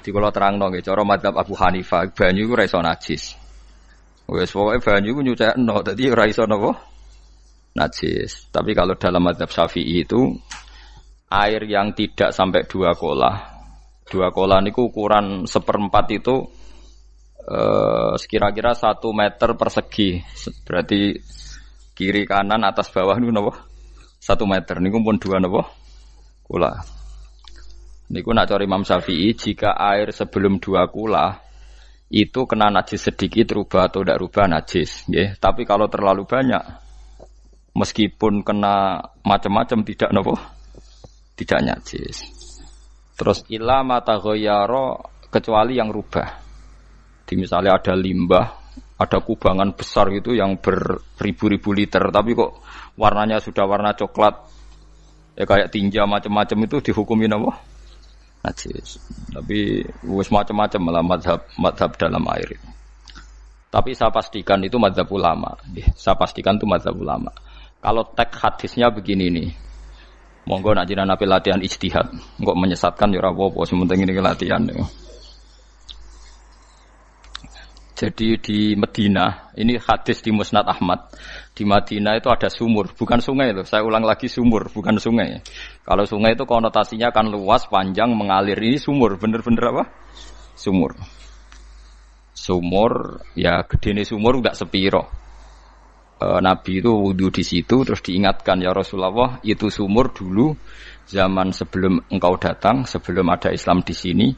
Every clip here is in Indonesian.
Di kula terangno nggih cara madzhab Abu Hanifah banyu iku ora iso najis. Wes pokoke banyu iku nyucekno dadi ora iso napa najis. Tapi kalau dalam madzhab Syafi'i itu air yang tidak sampai 2 kolah. 2 kolah niku ukuran 1/4 itu sekira-kira 1 meter persegi. Berarti kiri kanan atas bawah niku napa? 1 meter niku pun 2 napa? Kolah. Niku nak cara Imam Syafi'i jika air sebelum 2 kula itu kena najis sedikit rubah atau tidak rubah najis, nggih. Tapi kalau terlalu banyak meskipun kena macam-macam tidak nopo tidak najis. Terus ila mata ghayyara kecuali yang rubah. Di misalnya ada limbah, ada kubangan besar gitu yang beribu-ribu liter tapi kok warnanya sudah warna coklat ya kayak tinja macam-macam itu dihukumi apa? Najis. Tapi wis macam-macam malah mazhab dalam air itu. Tapi saya pastikan itu mazhab ulama. Saya pastikan itu mazhab ulama. Kalau teks hadisnya begini nih. Monggo nak jenengan ape latihan ijtihad. Engko menyesatkan ya ora apa-apa, sementing ini latihan. Jadi di Madinah, ini hadis di Musnad Ahmad. Di Madinah itu ada sumur, bukan sungai loh. Saya ulang lagi sumur, bukan sungai. Kalau sungai itu konotasinya kan luas, panjang, mengalir. Ini sumur, bener-bener apa? Sumur. Sumur, ya gedene sumur enggak sepiro. Nabi itu wudu di situ, terus diingatkan ya Rasulullah, itu sumur dulu zaman sebelum engkau datang, sebelum ada Islam di sini,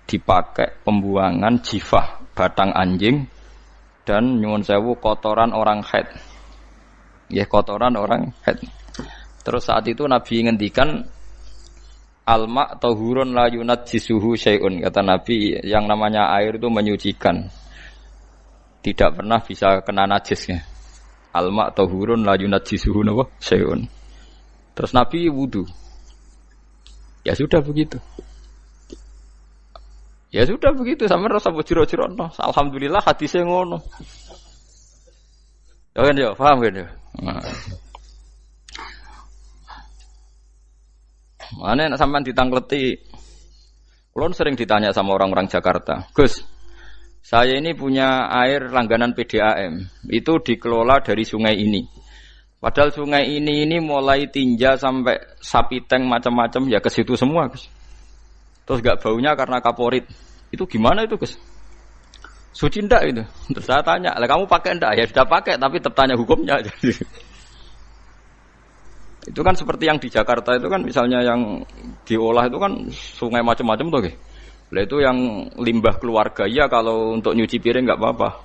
dipakai pembuangan jifah, batang anjing, dan nyuwun sewu kotoran orang haid. Ya kotoran orang haid. Terus saat itu Nabi ngendikan al-ma' tahurun la yunajjisuhu syai'un. Kata Nabi yang namanya air itu menyucikan. Tidak pernah bisa kena najisnya. Al-ma' tahurun la yunajjisuhu syai'un. Terus Nabi wudu. Ya sudah begitu. Ya sudah begitu sampe rasa bojiro-jirono. Alhamdulillah hadisnya ngono. Ya kan ya, paham kan ya? Mana nek sampean ditangkleti. Kulon sering ditanya sama orang-orang Jakarta, "Gus, saya ini punya air langganan PDAM. Itu dikelola dari sungai ini. Padahal sungai ini mulai tinja sampai sapi tank macam-macam ya ke situ semua, Gus. Terus gak baunya karena kaporit. Itu gimana itu, Gus? Suci ndak itu?" Terus saya tanya, "Lah kamu pakai ndak?" "Ya sudah pakai, tapi tetap tanya hukumnya." Itu kan seperti yang di Jakarta itu kan misalnya yang diolah itu kan sungai macam-macam tuh, Gus. Lah itu yang limbah keluarga ya kalau untuk nyuci piring enggak apa-apa.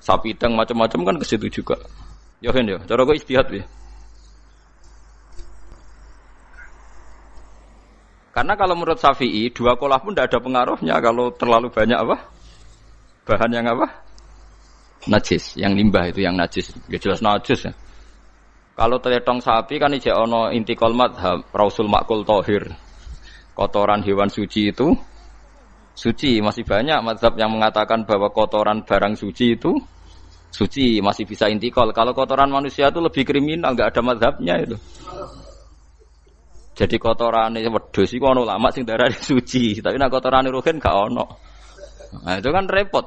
Sapi tank macam-macam kan ke situ juga. Ya kan ya, cara kok istihad ya. Karena kalau menurut Syafi'i 2 kolah pun tidak ada pengaruhnya kalau terlalu banyak apa? Bahan yang apa? Najis, yang limbah itu yang najis. Ya jelas najis ya. Kalau teletong sapi kan ijek ono intikal madhab, rausul makul tohir. Kotoran hewan suci itu suci. Masih banyak madhab yang mengatakan bahwa kotoran barang suci itu suci, masih bisa intikal. Kalau kotoran manusia itu lebih kriminal, enggak ada madhabnya itu. Jadi kotorane wedhus iku ana ulama sing darani suci, tapi nek kotorane ruhin gak ono. Nah, itu kan repot.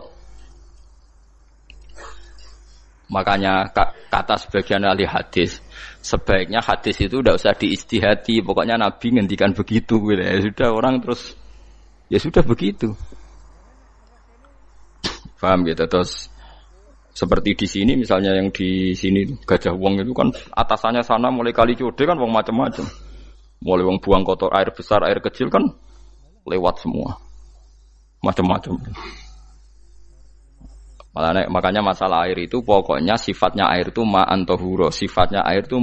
Makanya kata sebagian ahli hadis, sebaiknya hadis itu tidak usah diistihati, pokoknya Nabi ngendikan begitu gitu. Ya sudah orang terus ya sudah begitu. Paham gitu. Terus seperti di sini misalnya yang di sini Gajah Wong itu kan atasannya sana mulai kali Code kan wong macam-macam. Mulai wong buang kotor air besar, air kecil kan lewat semua. Macam-macam. Makanya masalah air itu pokoknya sifatnya air itu ma'an tahura, sifatnya air itu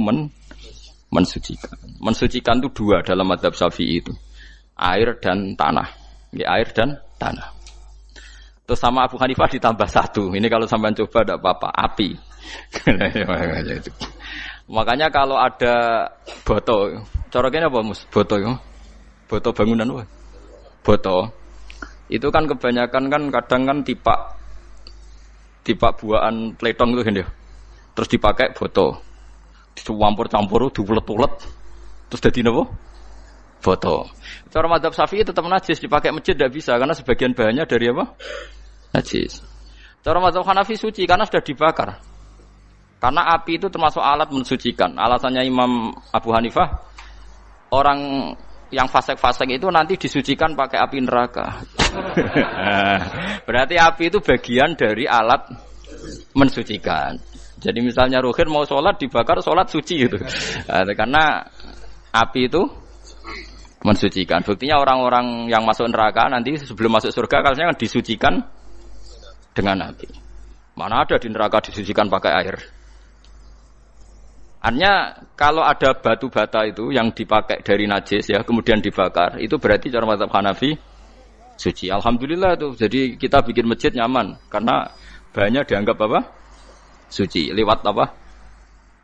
mensucikan. Mensucikan itu 2 dalam mazhab Syafi'i itu. Air dan tanah. Ya, air dan tanah. Terus sama Abu Hanifah ditambah 1. Ini kalau sampean coba tidak apa-apa, api. Makanya kalau ada boto, coroknya apa Mus? Boto ya. Boto bangunan apa? Boto. Itu kan kebanyakan kan kadang kan tipak buahan pletong itu kan ya. Terus dipakai boto. Dicampur-campur, diulet-ulet. Terus dadi napa? foto. Cara madzhab Syafi'i tetap najis, dipakai masjid tidak bisa karena sebagian bahannya dari apa? Najis. Cara madzhab Hanafi suci karena sudah dibakar. Karena api itu termasuk alat mensucikan. Alasannya Imam Abu Hanifah, orang yang fasik-fasik itu nanti disucikan pakai api neraka. Berarti api itu bagian dari alat mensucikan. Jadi misalnya Ruhin mau sholat dibakar, sholat suci itu. Karena api itu mensucikan. Buktinya orang-orang yang masuk neraka nanti sebelum masuk surga kalanya disucikan dengan api. Mana ada di neraka disucikan pakai air? Artinya kalau ada batu bata itu yang dipakai dari najis ya kemudian dibakar, itu berarti cara mazhab Hanafi suci. Alhamdulillah itu. Jadi kita bikin masjid nyaman karena bahannya dianggap apa? Suci. Lewat apa?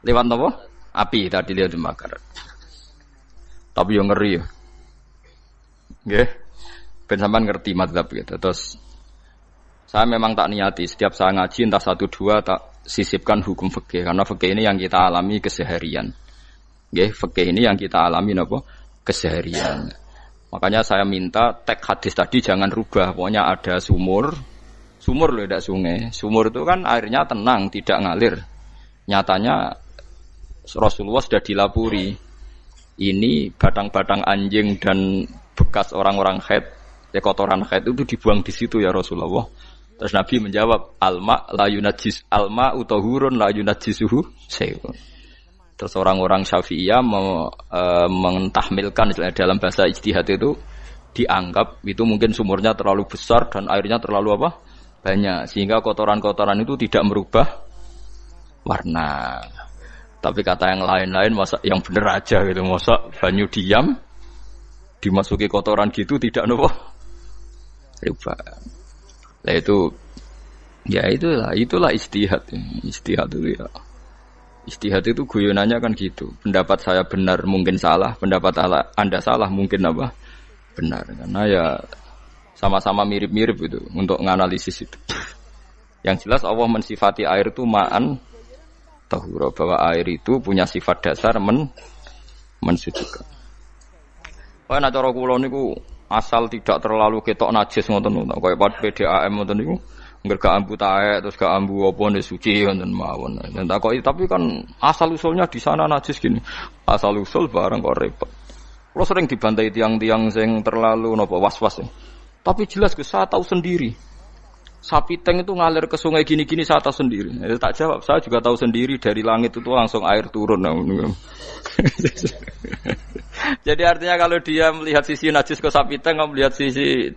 Lewat apa? Api tadi lihat dibakar. Tapi yang ngeri ya. Nggih. Ben sampean ngerti mazhab gitu. Terus saya memang tak niati setiap saya ngaji entah 1 2 tak sisipkan hukum fikih karena fikih ini yang kita alami keseharian. Nggih, fikih ini yang kita alami napa? Keseharian. Makanya saya minta teks hadis tadi jangan rubah. Pokoknya ada sumur. Sumur loh, tidak sungai. Sumur itu kan airnya tenang, tidak ngalir. Nyatanya Rasulullah sudah dilapuri. Ini batang-batang anjing dan bekas orang-orang haid, kotoran haid itu dibuang di situ ya Rasulullah. Terus Nabi menjawab, alma la yunajjis alma utahurun la yunajjisuhu syai'un. Terus orang-orang Syafi'iyah mentahmilkan dalam bahasa ijtihad itu dianggap itu mungkin sumurnya terlalu besar dan airnya terlalu apa? Banyak sehingga kotoran-kotoran itu tidak merubah warna. Tapi kata yang lain-lain masa yang bener aja gitu, masa banyu diam dimasuki kotoran gitu tidak nopo rubah. Nah itu ya itulah ijtihad. Ijtihad itu ya. Ijtihad itu guyonannya kan gitu. Pendapat saya benar mungkin salah, pendapat Anda salah mungkin apa? Benar. Karena ya sama-sama mirip-mirip itu untuk menganalisis itu. Yang jelas Allah mensifati air itu ma'an tahura, bahwa air itu punya sifat dasar mensucikan. Wah nek cara kula niku asal tidak terlalu ketok najis ngoten niku. Kaya PDAM ngoten niku. Engger gak ambu taek terus gak ambu apa nek suci ngoten mawon. Dan takoki tapi kan asal usulnya di sana najis gini. Asal usul barang kok repot. Kula sering dibantai tiang-tiang sing terlalu napa was-was. Tapi jelas saya tahu sendiri. Sapi teng itu ngalir ke sungai gini-gini saya tahu sendiri. Tak jawab, saya juga tahu sendiri dari langit itu langsung air turun. Jadi artinya kalau dia melihat sisi najis ke sapi teng, melihat sisi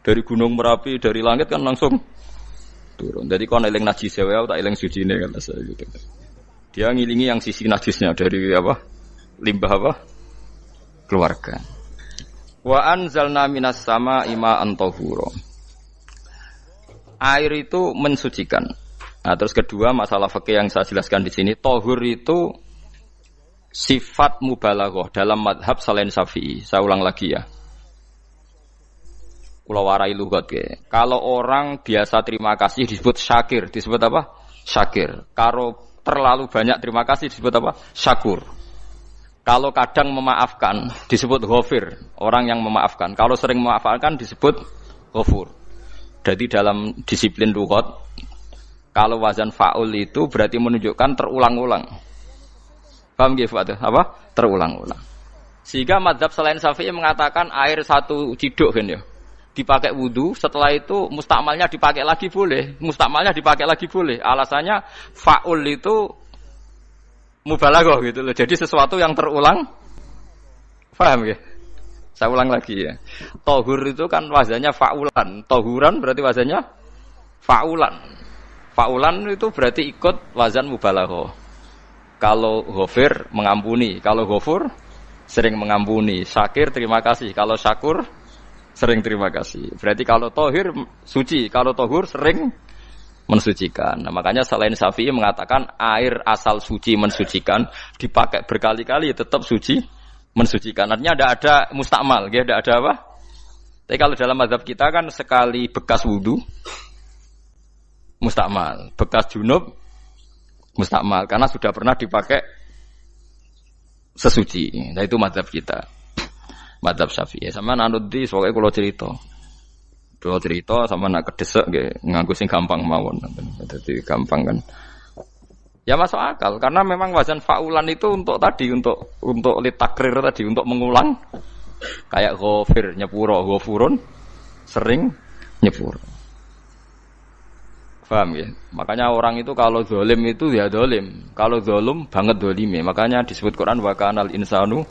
dari gunung Merapi, dari langit kan langsung turun. Jadi kalau eling najis ya, tak eling sucine kata saya gitu. Dia ngilingi yang sisi najisnya dari apa? Limbah apa? Keluarga. Wa anzalna minas sama'i ma'an tahura. Air itu mensucikan. Nah, terus kedua masalah fikih yang saya jelaskan di sini, tahur itu sifat mubalaghah dalam madhab selain Syafi'i. Saya ulang lagi ya. Kula warai lugat ke. Kalau orang biasa terima kasih disebut syakir, disebut apa? Syakir. Kalau terlalu banyak terima kasih disebut apa? Syakur. Kalau kadang memaafkan disebut ghafir, orang yang memaafkan. Kalau sering memaafkan disebut ghafur. Jadi dalam disiplin lughat, kalau wazan fa'ul itu berarti menunjukkan terulang-ulang. Paham nggih Pak? Apa? Terulang-ulang. Sehingga mazhab selain Syafi'i mengatakan air satu ciduk kan ya. Dipakai wudu, setelah itu mustakmalnya dipakai lagi boleh. Mustakmalnya dipakai lagi boleh. Alasannya fa'ul itu mubalaghah gitu loh. Jadi sesuatu yang terulang. Paham ya? Saya ulang lagi ya. Tahur itu kan wazannya fa'ulan. Tahuran berarti wazannya fa'ulan. Fa'ulan itu berarti ikut wazan mubalaghah. Kalau ghafir mengampuni, kalau ghafur sering mengampuni. Syakir terima kasih, kalau syakur sering terima kasih. Berarti kalau tahir suci, kalau tahur sering mensucikan. Nah, makanya selain Syafi'i mengatakan air asal suci mensucikan, dipakai berkali-kali tetap suci mensucikan. Artinya ada mustakmal, ya, ada apa? Tapi kalau dalam mazhab kita kan sekali bekas wudu mustakmal, bekas junub mustakmal karena sudah pernah dipakai sesuci. Nah itu mazhab kita. Madzhab Syafi'i. Sampeyan anut di pokoke kula cerita. Kula cerita sama nak kedesek nggih nganggo sing gampang mawon. Dadi gampang kan. Ya masuk akal karena memang wazan faulan itu untuk tadi untuk litakrir tadi untuk mengulang kayak ghafir nyepuro ghafurun sering nyepuro. Paham ya? Makanya orang itu kalau zalim itu ya zalim. Kalau zalum banget zalime. Makanya disebut Quran wa kanal insanu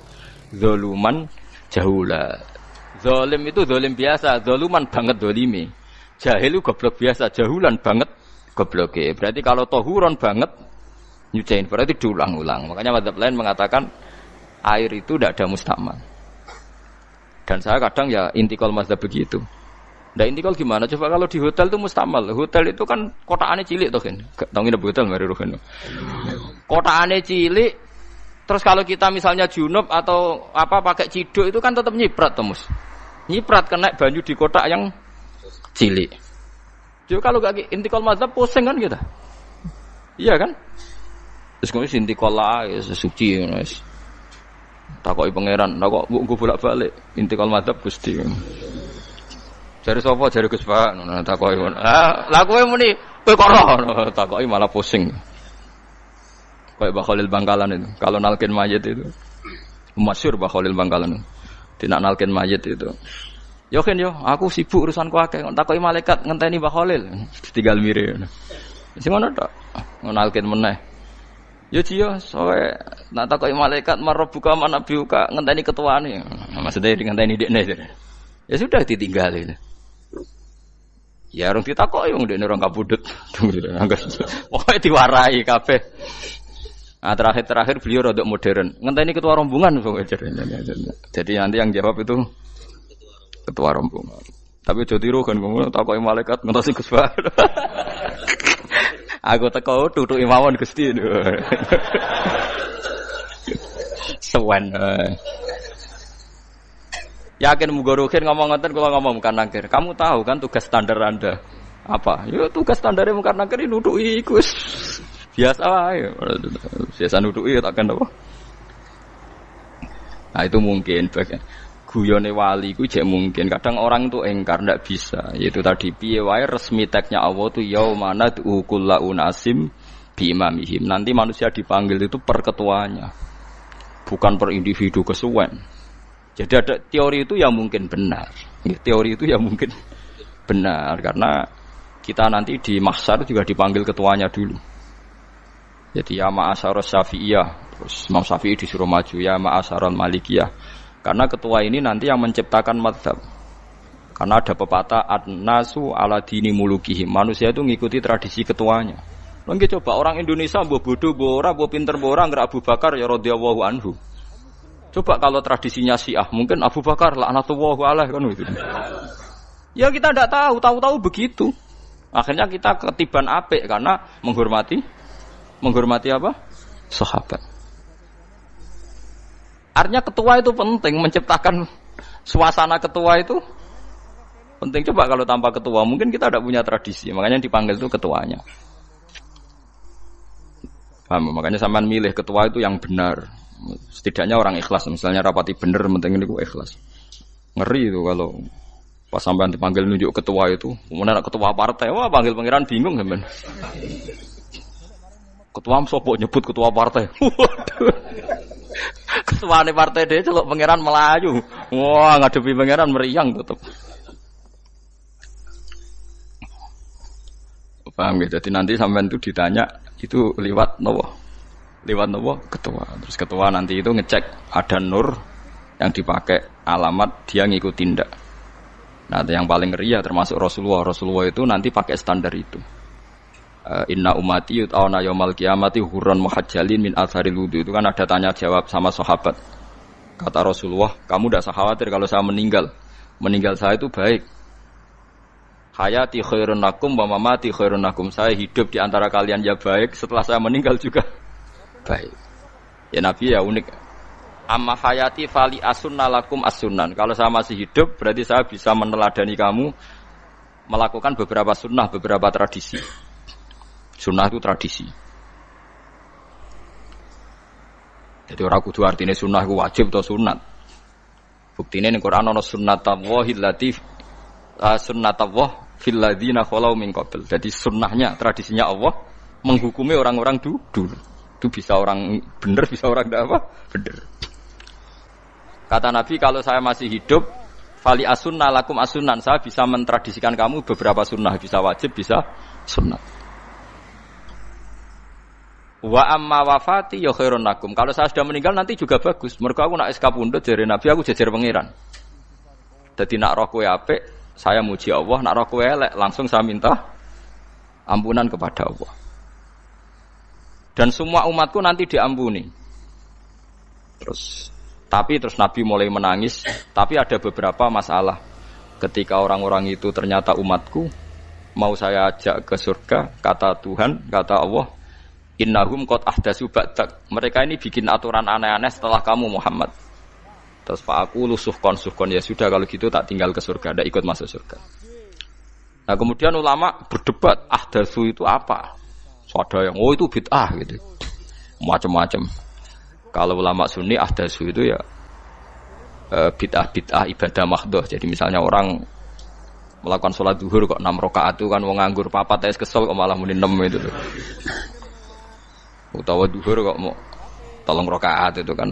zaluman jahula. Zalim itu zalim biasa, zaluman banget zalime. Jahil itu goblok biasa, jahulan banget gobloke. Berarti kalau tohuron banget nyuciin berarti diulang-ulang. Makanya madzhab lain mengatakan air itu tidak ada mustakmal. Dan saya kadang ya intikal madzhab begitu. Nah intikal gimana? Coba kalau di hotel itu mustakmal. Hotel itu kan kotaannya cilik toh kan. Tahu nggak hotel mari rohen. Kotaannya cilik. Terus kalau kita misalnya junub atau apa pakai ciduk itu kan tetap nyiprat temus. Nyiprat kena banyu di kotak yang cilik. Jadi kalau gak intikal madzhab pusing kan kita. Iya kan? Terus kemudian intikal lah ya suci guys. Takoki pangeran, kok mbok bolak-balik intikal madzhab Gusti. Jare sapa jare Gus Pak ngono takoki. Lah kowe muni kowe kok ora takoki malah pusing. Kayak Mbah Khalil Bangkalan itu. Kalau nalkin mayit itu masyhur Mbah Khalil Bangkalan. Tidak nalkin mayit itu. Yo kan yo, aku sibuk urusanku akeh. Takoki malaikat ngenteni Mbah Khalil. Ditinggal mire. Sing ngono tok. Nalkin meneh. Yo ciyo, soe nak takoki malaikat marbuka manabiuka ngenteni ketuane. Maksudnya ngenteni dekne. Ya sudah ditinggalin. Ya orang ditakoki wong dekne orang kabudut. Pokoke diwarai kabeh. Nah, terakhir beliau rodok modern. Ngenteni ketua rombongan pokoke jarene. Jadi nanti yang jawab itu ketua rombongan. Tapi aja tiru kan ngono takoki malaikat ngentosi Gus Pak. Aku teko tutuki mawon Gusti. Sewen. Yakin mugorokin ngomong ngoten kula ngomong bukan nangkir. Kamu tahu kan tugas standar Anda apa? Ya tugas standare bukan nangkir nutuki iku. Biasa wae. Biasa nutuki takkan apa? Nah itu mungkin bagian guyone wali ku jek mungkin. Kadang orang itu engkar ndak bisa. Yaitu tadi piye wae resmi teknya Allah tu yaumana kullu unasim bi imamihim. Nanti manusia dipanggil itu per ketuanya. Bukan per individu kesuwen. Jadi ada teori itu yang mungkin benar. Teori itu yang mungkin benar karena kita nanti di mahsyar juga dipanggil ketuanya dulu. Jadi ya ma'asyarus Syafi'iyah, terus Imam Syafi'i disuruh maju ya ma'asyarul Malikiyah. Karena ketua ini nanti yang menciptakan madzhab. Karena ada pepatah an-nasu ala dini mulukihim. Manusia itu ngikuti tradisi ketuanya. Lagi coba orang Indonesia mbok bodoh, mbok ora, mbok pinter, mbok ora, nggak Abu Bakar ya radhiyallahu anhu. Coba kalau tradisinya Syiah, mungkin Abu Bakar laknatullahu alaihi kan itu. Ya kita tidak tahu begitu. Akhirnya kita ketiban apik karena menghormati apa? Sahabat. Artinya ketua itu penting, menciptakan suasana ketua itu penting. Coba kalau tanpa ketua, mungkin kita tidak punya tradisi. Makanya yang dipanggil itu ketuanya. Paham? Makanya sampean milih ketua itu yang benar. Setidaknya orang ikhlas, misalnya rapati bener, penting ini gue ikhlas. Ngeri itu kalau pas sampean dipanggil nunjuk ketua itu, kemudian ketua partai, wah panggil pangeran bingung kan? Ketua sopo nyebut ketua partai, ketua nih partai dia celok pangeran Melayu, wah ngadepi pangeran meriang tetep. Paham gitu? Jadi nanti sampean itu ditanya itu lewat nopo ketua. Terus ketua nanti itu ngecek ada nur yang dipakai alamat dia ngikutin ndak. Nah yang paling ngeri ya termasuk Rasulullah itu nanti pakai standar itu. Inna ummati yut'auna yaumal qiyamati hurran muhajjalin min atharil wudu. Itu kan ada tanya jawab sama sahabat. Kata Rasulullah, kamu tidak usah khawatir kalau saya meninggal. Meninggal saya itu baik. Hayati khairun lakum wa mamati khairun lakum. Saya hidup di antara kalian ya baik, setelah saya meninggal juga baik. Ya Nabi ya unik. Amma hayati fali asunna lakum as-sunan. Kalau saya masih hidup berarti saya bisa meneladani kamu melakukan beberapa sunnah, beberapa tradisi. Sunnah itu tradisi. Jadi orang kudu artinya sunnah itu wajib atau sunat. Buktine ning Quran ana sunnatallahi allati sunnatullah fil ladzina khalau min qabl. Jadi sunnahnya, tradisinya Allah menghukumi orang-orang dulu. Itu bisa orang benar, bisa orang tidak apa? Benar. Kata Nabi, kalau saya masih hidup, fali asunna lakum asunan, saya bisa mentradisikan kamu beberapa sunnah, bisa wajib, bisa sunnah. Wa amma wafati ya khairun lakum. Kalau saya sudah meninggal nanti juga bagus. Mergo aku nak SK pundhut jare Nabi, aku jejer pangeran. Dadi nak roh kowe apik, saya muji Allah, nak roh kowe elek, langsung saya minta ampunan kepada Allah. Dan semua umatku nanti diampuni. Terus Nabi mulai menangis. Tapi ada beberapa masalah. Ketika orang-orang itu ternyata umatku, mau saya ajak ke surga, kata Tuhan, kata Allah, innahum qad ahdatsu ba'dak. Mereka ini bikin aturan aneh-aneh setelah kamu Muhammad. Terus Pak aku suhkon ya sudah kalau gitu tak tinggal ke surga, tidak ikut masuk surga. Nah kemudian ulama berdebat ahdatsu itu apa? Ada yang itu bid'ah gitu, macam-macam. Kalau ulama Sunni ahdatsu itu ya bid'ah ibadah mahdhah. Jadi misalnya orang melakukan sholat zuhur kok 6 rakaat itu kan wong nganggur papat kesel kok malah muni 6 itu. Utawa zuhur kok mau 3 rakaat itu kan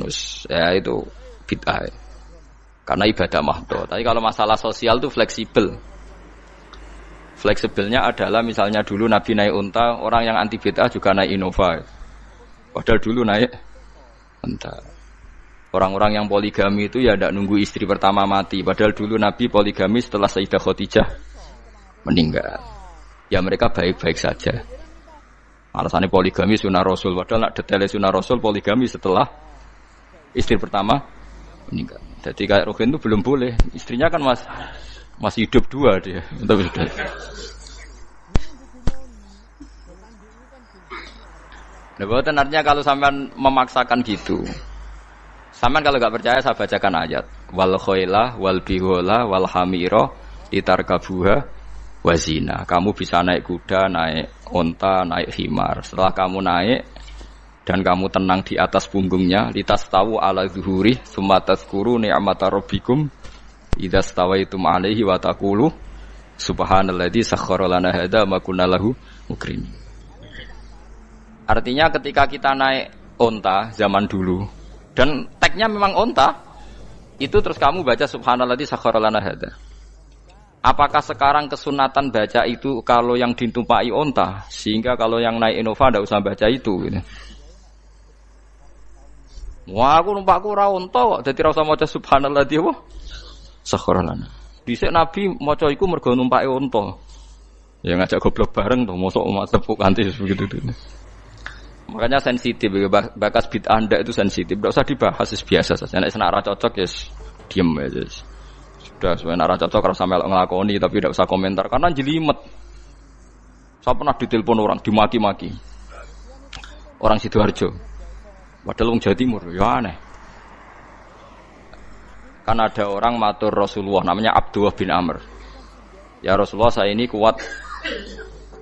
ya itu bid'ah. Karena ibadah mahdhah. Tapi kalau masalah sosial itu fleksibel. Fleksibelnya adalah misalnya dulu Nabi naik unta, orang yang anti bid'ah juga naik Innova. Padahal dulu naik unta. Orang-orang yang poligami itu ya tidak nunggu istri pertama mati. Padahal dulu Nabi poligami setelah Sayyidah Khadijah meninggal. Ya mereka baik-baik saja. Alasannya poligami sunnah Rasul. Padahal nak detailnya sunnah Rasul poligami setelah istri pertama meninggal. Jadi kayak Ruhin itu belum boleh. Istrinya kan masih hidup 2 dia. Tapi sudah. Nah, bahkan artinya kalau sampean memaksakan gitu. Sampean kalau enggak percaya saya bacakan ayat. Wal khailah wal bihola wal hamira litarkabuha wazina. Kamu bisa naik kuda, naik onta, naik himar. Setelah kamu naik dan kamu tenang di atas punggungnya, litastawu ala zuhuri tsumma tazkuru ni'mata rabbikum idza stawaitum 'alaihi wa taqulu subhanalladzi sakhkhara lana hadza ma kunna lahu mukrimin. Artinya ketika kita naik onta zaman dulu dan tagnya memang onta, itu terus kamu baca subhanalladzi sakhkhara lana hadza. Apakah sekarang kesunatan baca itu kalau yang ditumpai onta, sehingga kalau yang naik Innova tidak usah baca itu gitu. Wah, aku numpakku ora onta kok, dadi ora usah maca subhanalladzi wa sakhkhara lana. Dhisik Nabi maca iku mergo numpake onta. Ya ngajak goblok bareng to, mosok umat tepuk kanthi begitu itu. Makanya sensitif, bakas bid'ah ndak itu sensitif, enggak usah dibahas, biasa saja. Nek ora cocok ya diam aja. Sudah, sebenarnya ora cocok kalau sampai ngelakoni tapi tidak usah komentar karena jelimet. Saya pernah ditelepon orang, dimaki-maki. Orang Sidoarjo. Padahal wong Jawa Timur, ya aneh. Kan ada orang matur Rasulullah namanya Abdullah bin Amr. Ya Rasulullah, saya ini kuat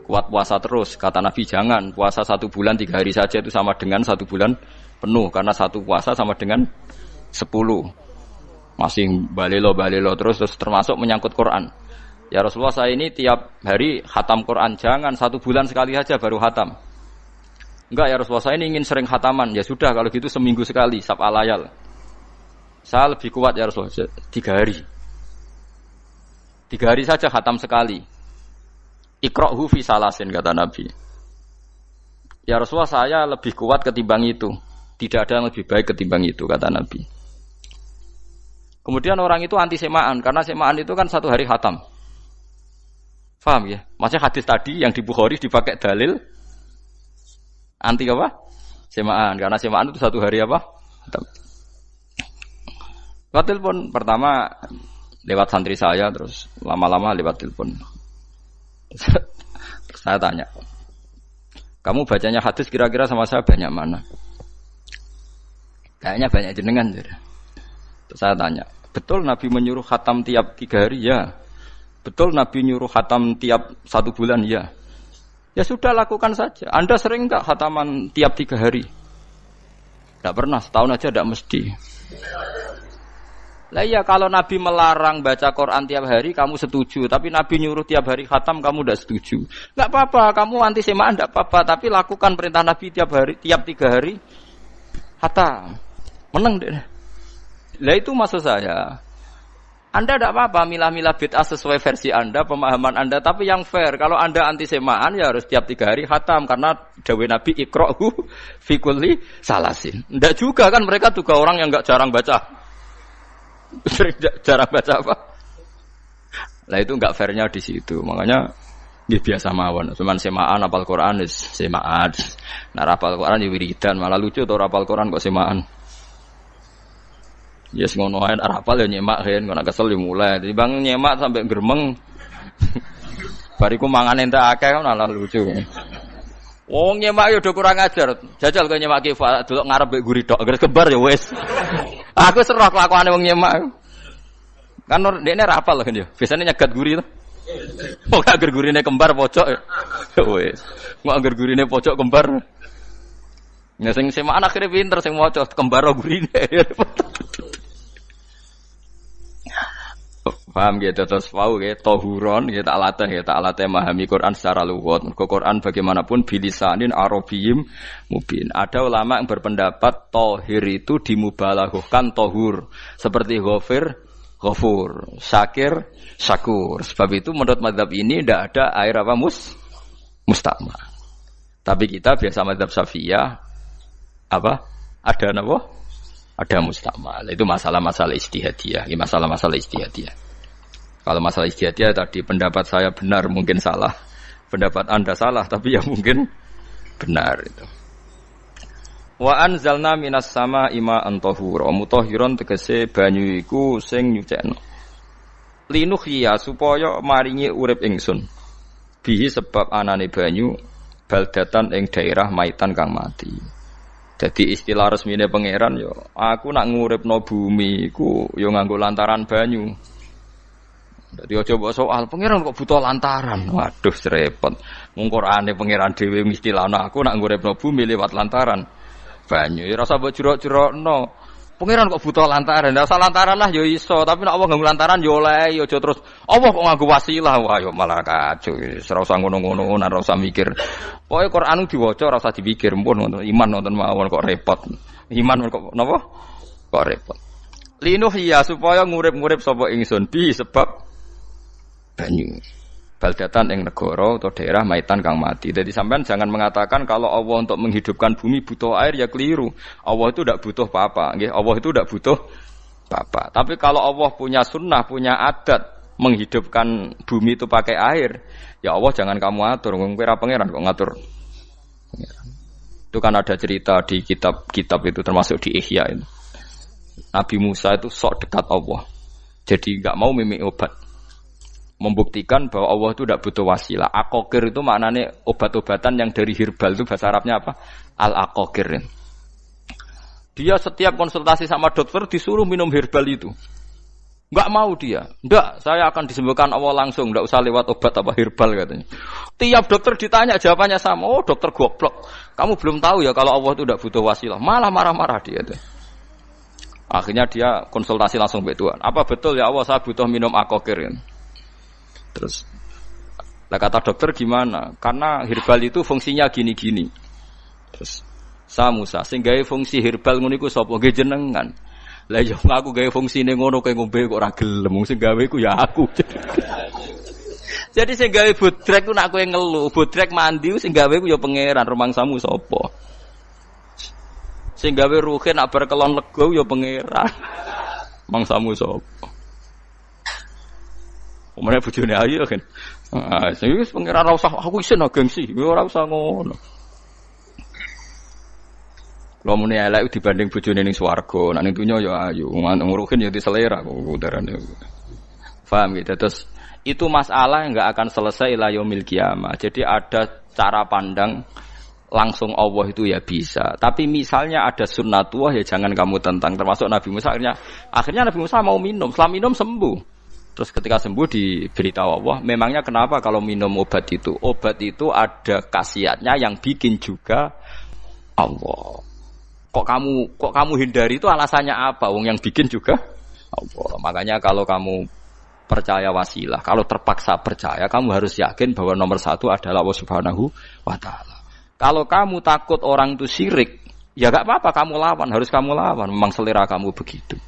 puasa terus. Kata Nabi, jangan puasa 1 bulan 3 hari saja itu sama dengan 1 bulan penuh. Karena 1 puasa sama dengan 10. Masih balelo terus termasuk menyangkut Quran. Ya Rasulullah, saya ini tiap hari khatam Quran. Jangan 1 bulan sekali saja baru khatam. Enggak ya Rasulullah, saya ini ingin sering khataman. Ya sudah kalau gitu seminggu sekali sab'a layal. Saya lebih kuat ya Rasulullah, 3 hari. 3 hari saja khatam sekali. Iqra'hu fi salasin, kata Nabi. Ya Rasulullah, saya lebih kuat ketimbang itu. Tidak ada yang lebih baik ketimbang itu, kata Nabi. Kemudian orang itu anti semaan, karena semaan itu kan 1 hari khatam. Paham ya? Maksudnya hadis tadi yang di Bukhari dipakai dalil anti apa? Semaan, karena semaan itu 1 hari apa? Khatam. Lewat telepon pertama lewat santri saya, terus lama-lama lewat telepon. Terus saya tanya, kamu bacanya hadis kira-kira sama saya banyak mana? Kayaknya banyak jenengan. Terus saya tanya, betul Nabi menyuruh khatam tiap 3 hari? Ya. Betul Nabi nyuruh khatam tiap 1 bulan? Ya. Ya sudah, lakukan saja. Anda sering enggak khataman tiap 3 hari? Tidak pernah, setahun aja tidak mesti. Lah iya kalau Nabi melarang baca Quran tiap hari kamu setuju, tapi Nabi nyuruh tiap hari khatam kamu tidak setuju. Enggak apa-apa, kamu anti semaan enggak apa-apa, tapi lakukan perintah Nabi tiap hari, tiap 3 hari khatam. Menang deh. Lah itu maksud saya. Anda tidak apa-apa milah-milah bid'ah sesuai versi Anda, pemahaman Anda, tapi yang fair. Kalau Anda anti semaan ya harus tiap 3 hari khatam karena dawuh Nabi iqra'u fi kulli salasin. Enggak juga kan mereka juga orang yang enggak jarang baca. Jarang baca apa? Lah itu enggak fairnya di situ. Makanya dia biasa mawon. Cuman semaan apal Quran wis semaan. Nah apal Quran ya wiridan, malah lucu to apal Quran kok semaan. Ya yes, ngono ae apal ya nyemak kan, kok kesel ya mulai. Jadi bang nyemak sampai gremeng. Bariku mangan entek akeh kan malah lucu. Wong nyemak yo udah kurang ajar. Jajal kok nyemak ki delok ngarep mbek guri tok, agar kebar ya wis. Aku serah kelakuane wong nyemak. Kan dekne ra apal kan yo. Biasane nyegat guri to. Kok agar gurine kembar pojok. Wis. Kok agar gurine pojok kembar. Ya sing semaan akhire pinter sing maca kembar gurine. Paham gitu terus wau gitu tohuron gitu tak latih memahami Quran secara lugat. Mergo Quran bagaimanapun bilisanin arabiyyin mubin. Ada ulama yang berpendapat tohir itu dimubalaghahkan tohur seperti ghafir ghafur, syakir syakur. Sebab itu menurut mazhab ini tidak ada air apa musta'mal. Tapi kita biasa mazhab Syafi'iyah apa? Ada apa? Ada musta'mal. Itu masalah-masalah ijtihadiyah, masalah-masalah ijtihadiyah. Kalau masalah ijtihadiyah tadi pendapat saya benar mungkin salah, pendapat Anda salah tapi ya mungkin benar itu. Wa anzalna minas sama'i ma'an tahura, mutahhiron tegese banyu iku sing nyucekno. Linuhya supaya maringi urip ingsun. Bihi sebab anane banyu baldatan ing daerah maitan kang mati. Jadi istilah resmine pangeran yo aku nak nguripno bumi iku yo nganggo lantaran banyu. Dadi aja mbok soal pangeran kok butuh lantaran. Waduh repot. Mung Qur'ane pangeran dhewe istilahno aku nak nguripno bumi lewat lantaran banyu. Ya ora usah mbok jurok-jurokno. Pangeran kok butuh lantaran. Ora usah lantaran lah yo iso, tapi nek Allah nganggo lantaran yo oleh yo aja terus Allah kok nganggo wasilah. Wah yo malah kacau. Ora usah ngono-ngono, ora usah mikir. Pokoke Qur'an diwaca ora usah dipikir, pun ngono. Iman nonton mawon kok repot. Iman kok napa? Kok repot. Linuhya supaya ngurip-ngurip sapa ingsun bi sebab banyu baldatan ing negara atau daerah maitan kang mati. Jadi sampean jangan mengatakan kalau Allah untuk menghidupkan bumi butuh air ya keliru. Allah itu tidak butuh apa-apa, nggih. Allah itu tidak butuh apa-apa. Tapi kalau Allah punya sunnah, punya adat menghidupkan bumi itu pakai air, ya Allah jangan kamu atur. Kira pangeran kok ngatur. Itu kan ada cerita di kitab-kitab itu termasuk di Ihya itu. Nabi Musa itu sok dekat Allah. Jadi enggak mau mimik obat. Membuktikan bahwa Allah itu tidak butuh wasilah. Aqaqir itu maknanya obat-obatan yang dari herbal itu bahasa Arabnya apa? Al-aqaqir. Dia setiap konsultasi sama dokter disuruh minum herbal itu. Enggak mau dia. Enggak, saya akan disembuhkan Allah langsung, enggak usah lewat obat apa herbal katanya. Tiap dokter ditanya jawabannya sama. Oh, dokter goblok. Kamu belum tahu ya kalau Allah itu tidak butuh wasilah. Malah marah-marah dia tuh. Akhirnya dia konsultasi langsung ke Tuhan. Apa betul ya Allah saya butuh minum aqaqir? Terus, lah kata dokter gimana? Karena herbal itu fungsinya gini-gini. Terus, Musa, sing gawe fungsi herbal ngono iku sapa? Nggih jenengan. Lah yo aku gawe fungsine ngono kowe ngombe kok ora gelem, sing gawe iku ya aku. Jadi sing gawe bodrek ku nak kowe ngelu, bodrek mandi sing gawe ku ya pangeran, rumangsamu sapa? Sing gawe ruhe nak bar kelon lego ya pangeran. Mangsamu sapa? Omane bojone ayu kan. Ah, sing wis pangeran ora usah aku isin gengsi, ora usah ngono. Kalau muni elek dibanding bojone ning swarga, nek ning donya ya ayu, nguruhin ya diselera kok udarane. Paham gitu. Terus itu masalah yang enggak akan selesai ila yaumil qiyamah. Jadi ada cara pandang langsung Allah itu ya bisa. Tapi misalnya ada sunnatullah ya jangan kamu tentang. Termasuk Nabi Musa akhirnya Nabi Musa mau minum, setelah minum sembuh. Terus ketika sembuh diberitahu Allah, memangnya kenapa kalau minum obat itu? Obat itu ada khasiatnya yang bikin juga Allah. Kok kamu hindari itu alasannya apa? Wong yang bikin juga Allah. Makanya kalau kamu percaya wasilah, kalau terpaksa percaya, kamu harus yakin bahwa nomor satu adalah Allah Subhanahu wa Ta'ala. Kalau kamu takut orang itu syirik, ya gak apa-apa, kamu lawan, harus kamu lawan. Memang selera kamu begitu.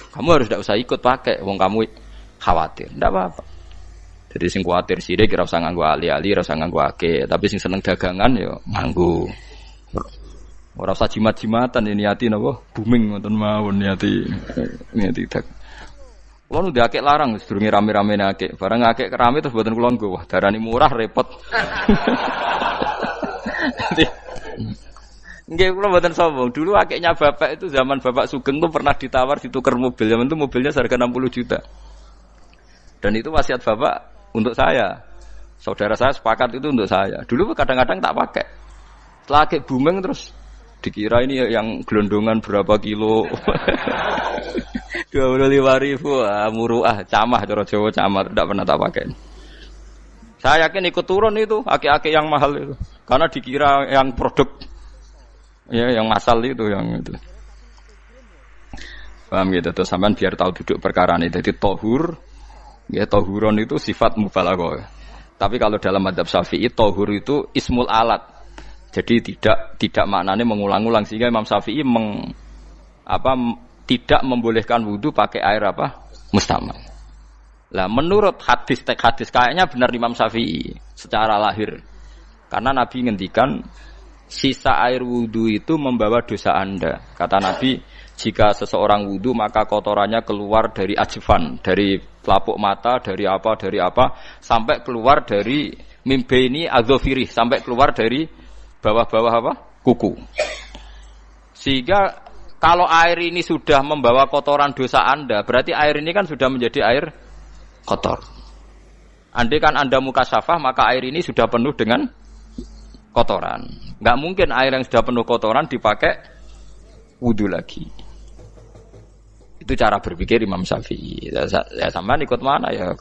Kamu harus tidak usah ikut pakai, wong kamu khawatir, tidak apa-apa. Jadi sing khawatir syirik, ora usah nganggo ali-ali, ora usah nganggo ake. Tapi sing seneng dagangan, ya nganggo. Ora usah jimat-jimatan, ini niati napa? Booming ngoten mawon niati dak. Kulo nu diakek larang sedurunge rame-rame akek. Barang akek kerame terus mboten kula nggo. Wah, darani murah repot. Nggih kula mboten sombong. Dulu akeknya bapak itu zaman Bapak Sugeng tuh pernah ditawar ditukar mobil. Zaman itu mobilnya harga 60 juta. Dan itu wasiat bapak untuk saya. Saudara saya sepakat itu untuk saya. Dulu kadang-kadang tak pakai. Setelah akek booming terus dikira ini yang gelondongan berapa kilo. 25.000 muruah camah cara Jawa camah tidak pernah tak pakai. Saya yakin ikut turun itu aki-aki yang mahal itu karena dikira yang produk ya yang masal itu yang itu. Paham gitu tuh sampean biar tahu duduk perkara ini. Jadi tohur ya tohuron itu sifat mubalaghah. Tapi kalau dalam mazhab Syafi'i tohur itu ismul alat. Jadi tidak maknanya mengulang-ulang sehingga Imam Syafi'i tidak membolehkan wudu pakai air apa? Mustamal. Lah menurut hadis kayaknya benar Imam Syafi'i secara lahir. Karena Nabi ngendikan sisa air wudu itu membawa dosa Anda. Kata Nabi, jika seseorang wudu maka kotorannya keluar dari ajfan, dari pelapuk mata, dari apa sampai keluar dari mimbaini adzofirih, sampai keluar dari bawah-bawah apa? Kuku. Sehingga kalau air ini sudah membawa kotoran dosa Anda, berarti air ini kan sudah menjadi air kotor. Andai kan Anda mukasyafah, maka air ini sudah penuh dengan kotoran. Enggak mungkin air yang sudah penuh kotoran dipakai wudu lagi. Itu cara berpikir Imam Syafi'i. Ya sampean ikut mana ya?